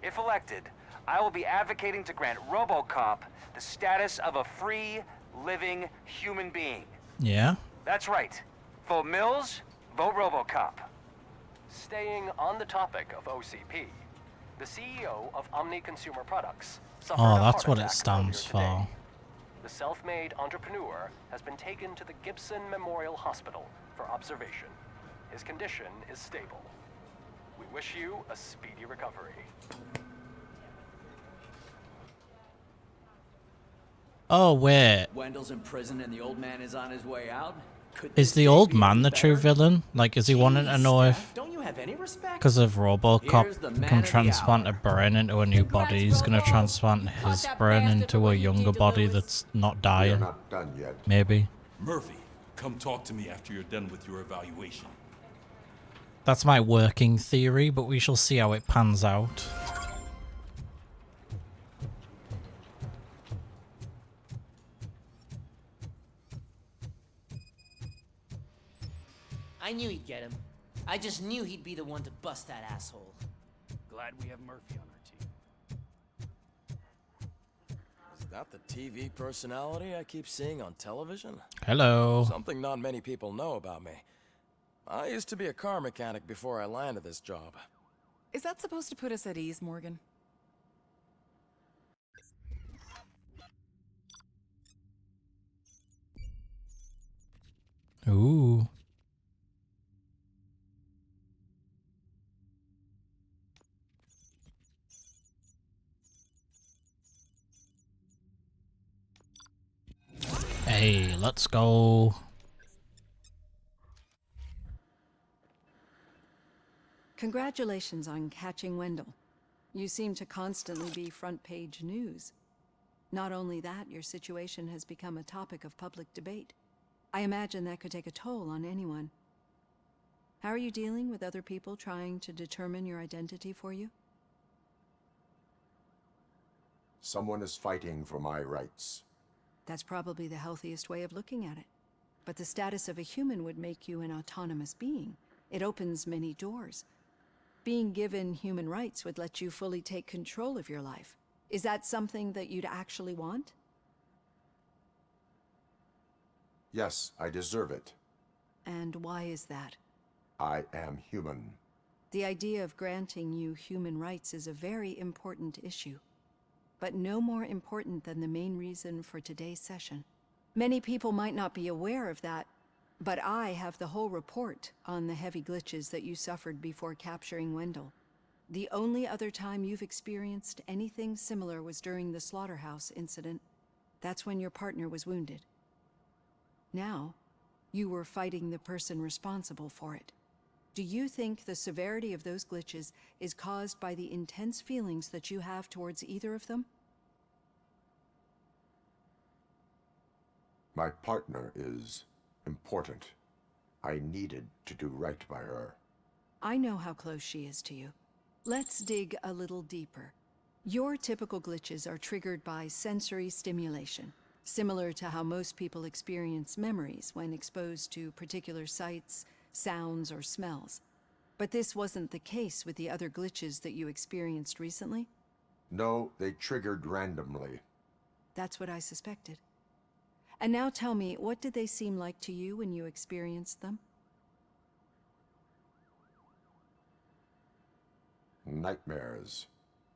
If elected, I will be advocating to grant Robocop the status of a free, living human being. Yeah? That's right. Vote Mills, vote Robocop. Staying on the topic of OCP, the CEO of Omni Consumer Products suffered Oh, a that's heart what it attack stands earlier for. today. The self-made entrepreneur has been taken to the Gibson Memorial Hospital for observation. His condition is stable. We wish you a speedy recovery. Oh, wait. Wendell's in prison and the old man is on his way out? Is the old man the true villain? Like, is he wanting to know if, Don't you have any respect? because of Here's the Robocop, man can of the transplant a brain into a new body, he's gonna transplant his brain into a younger body that's not We are dying? not done yet. Maybe. Murphy, come talk to me after you're done with your evaluation. That's my working theory, but we shall see how it pans out. I knew he'd get him. I just knew he'd be the one to bust that asshole. Glad we have Murphy on our team. Is that the TV personality I keep seeing on television? Hello. Something not many people know about me. I used to be a car mechanic before I landed this job. Is that supposed to put us at ease, Morgan? Ooh. Hey, let's go. Congratulations on catching Wendell. You seem to constantly be front-page news. Not only that, your situation has become a topic of public debate. I imagine that could take a toll on anyone. How are you dealing with other people trying to determine your identity for you? Someone is fighting for my rights. That's probably the healthiest way of looking at it. But the status of a human would make you an autonomous being. It opens many doors. Being given human rights would let you fully take control of your life. Is that something that you'd actually want? Yes, I deserve it. And why is that? I am human. The idea of granting you human rights is a very important issue, but no more important than the main reason for today's session. Many people might not be aware of that, but I have the whole report on the heavy glitches that you suffered before capturing Wendell. The only other time you've experienced anything similar was during the slaughterhouse incident. That's when your partner was wounded. Now, you were fighting the person responsible for it. Do you think the severity of those glitches is caused by the intense feelings that you have towards either of them? My partner is important. I needed to do right by her. I know how close she is to you. Let's dig a little deeper. Your typical glitches are triggered by sensory stimulation, similar to how most people experience memories when exposed to particular sights, sounds, or smells. But this wasn't the case with the other glitches that you experienced recently? No, they triggered randomly. That's what I suspected. And now tell me, what did they seem like to you when you experienced them? Nightmares.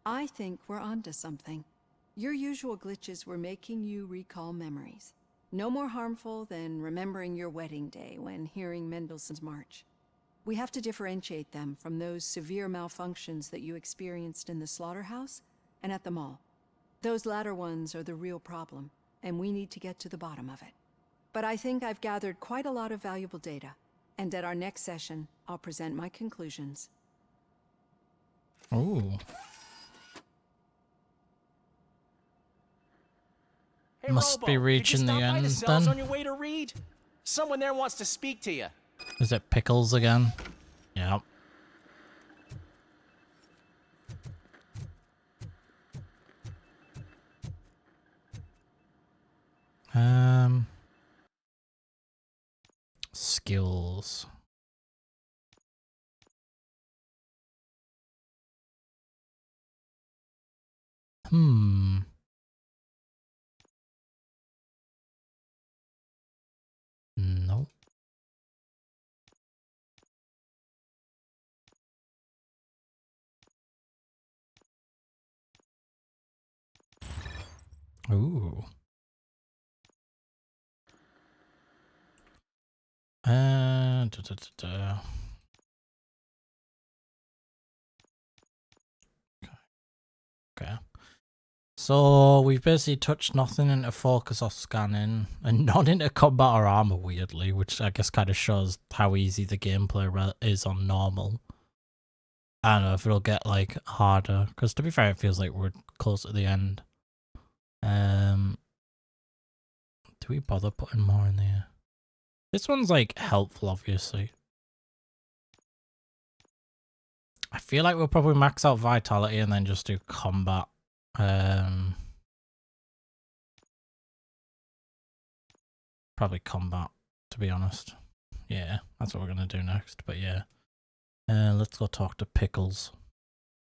I think we're onto something. Your usual glitches were making you recall memories. No more harmful than remembering your wedding day when hearing Mendelssohn's March. We have to differentiate them from those severe malfunctions that you experienced in the slaughterhouse and at the mall. Those latter ones are the real problem, and we need to get to the bottom of it. But I think I've gathered quite a lot of valuable data, and at our next session, I'll present my conclusions. Ooh. Hey, Must Robo, be reaching did you the stop by end the cells then. on your way to Reed? Someone there wants to speak to you. Is it Pickles again? Yep. Skills. Nope. Ooh. Okay. So we've basically touched nothing into focus or scanning, and not into combat or armor, weirdly, which I guess kind of shows how easy the gameplay is on normal. I don't know if it'll get like harder, because to be fair, it feels like we're close to the end. Do we bother putting more in there? This one's like helpful, obviously. I feel like we'll probably max out vitality and then just do combat. Probably combat, to be honest. Yeah, that's what we're gonna do next. But yeah, let's go talk to Pickles.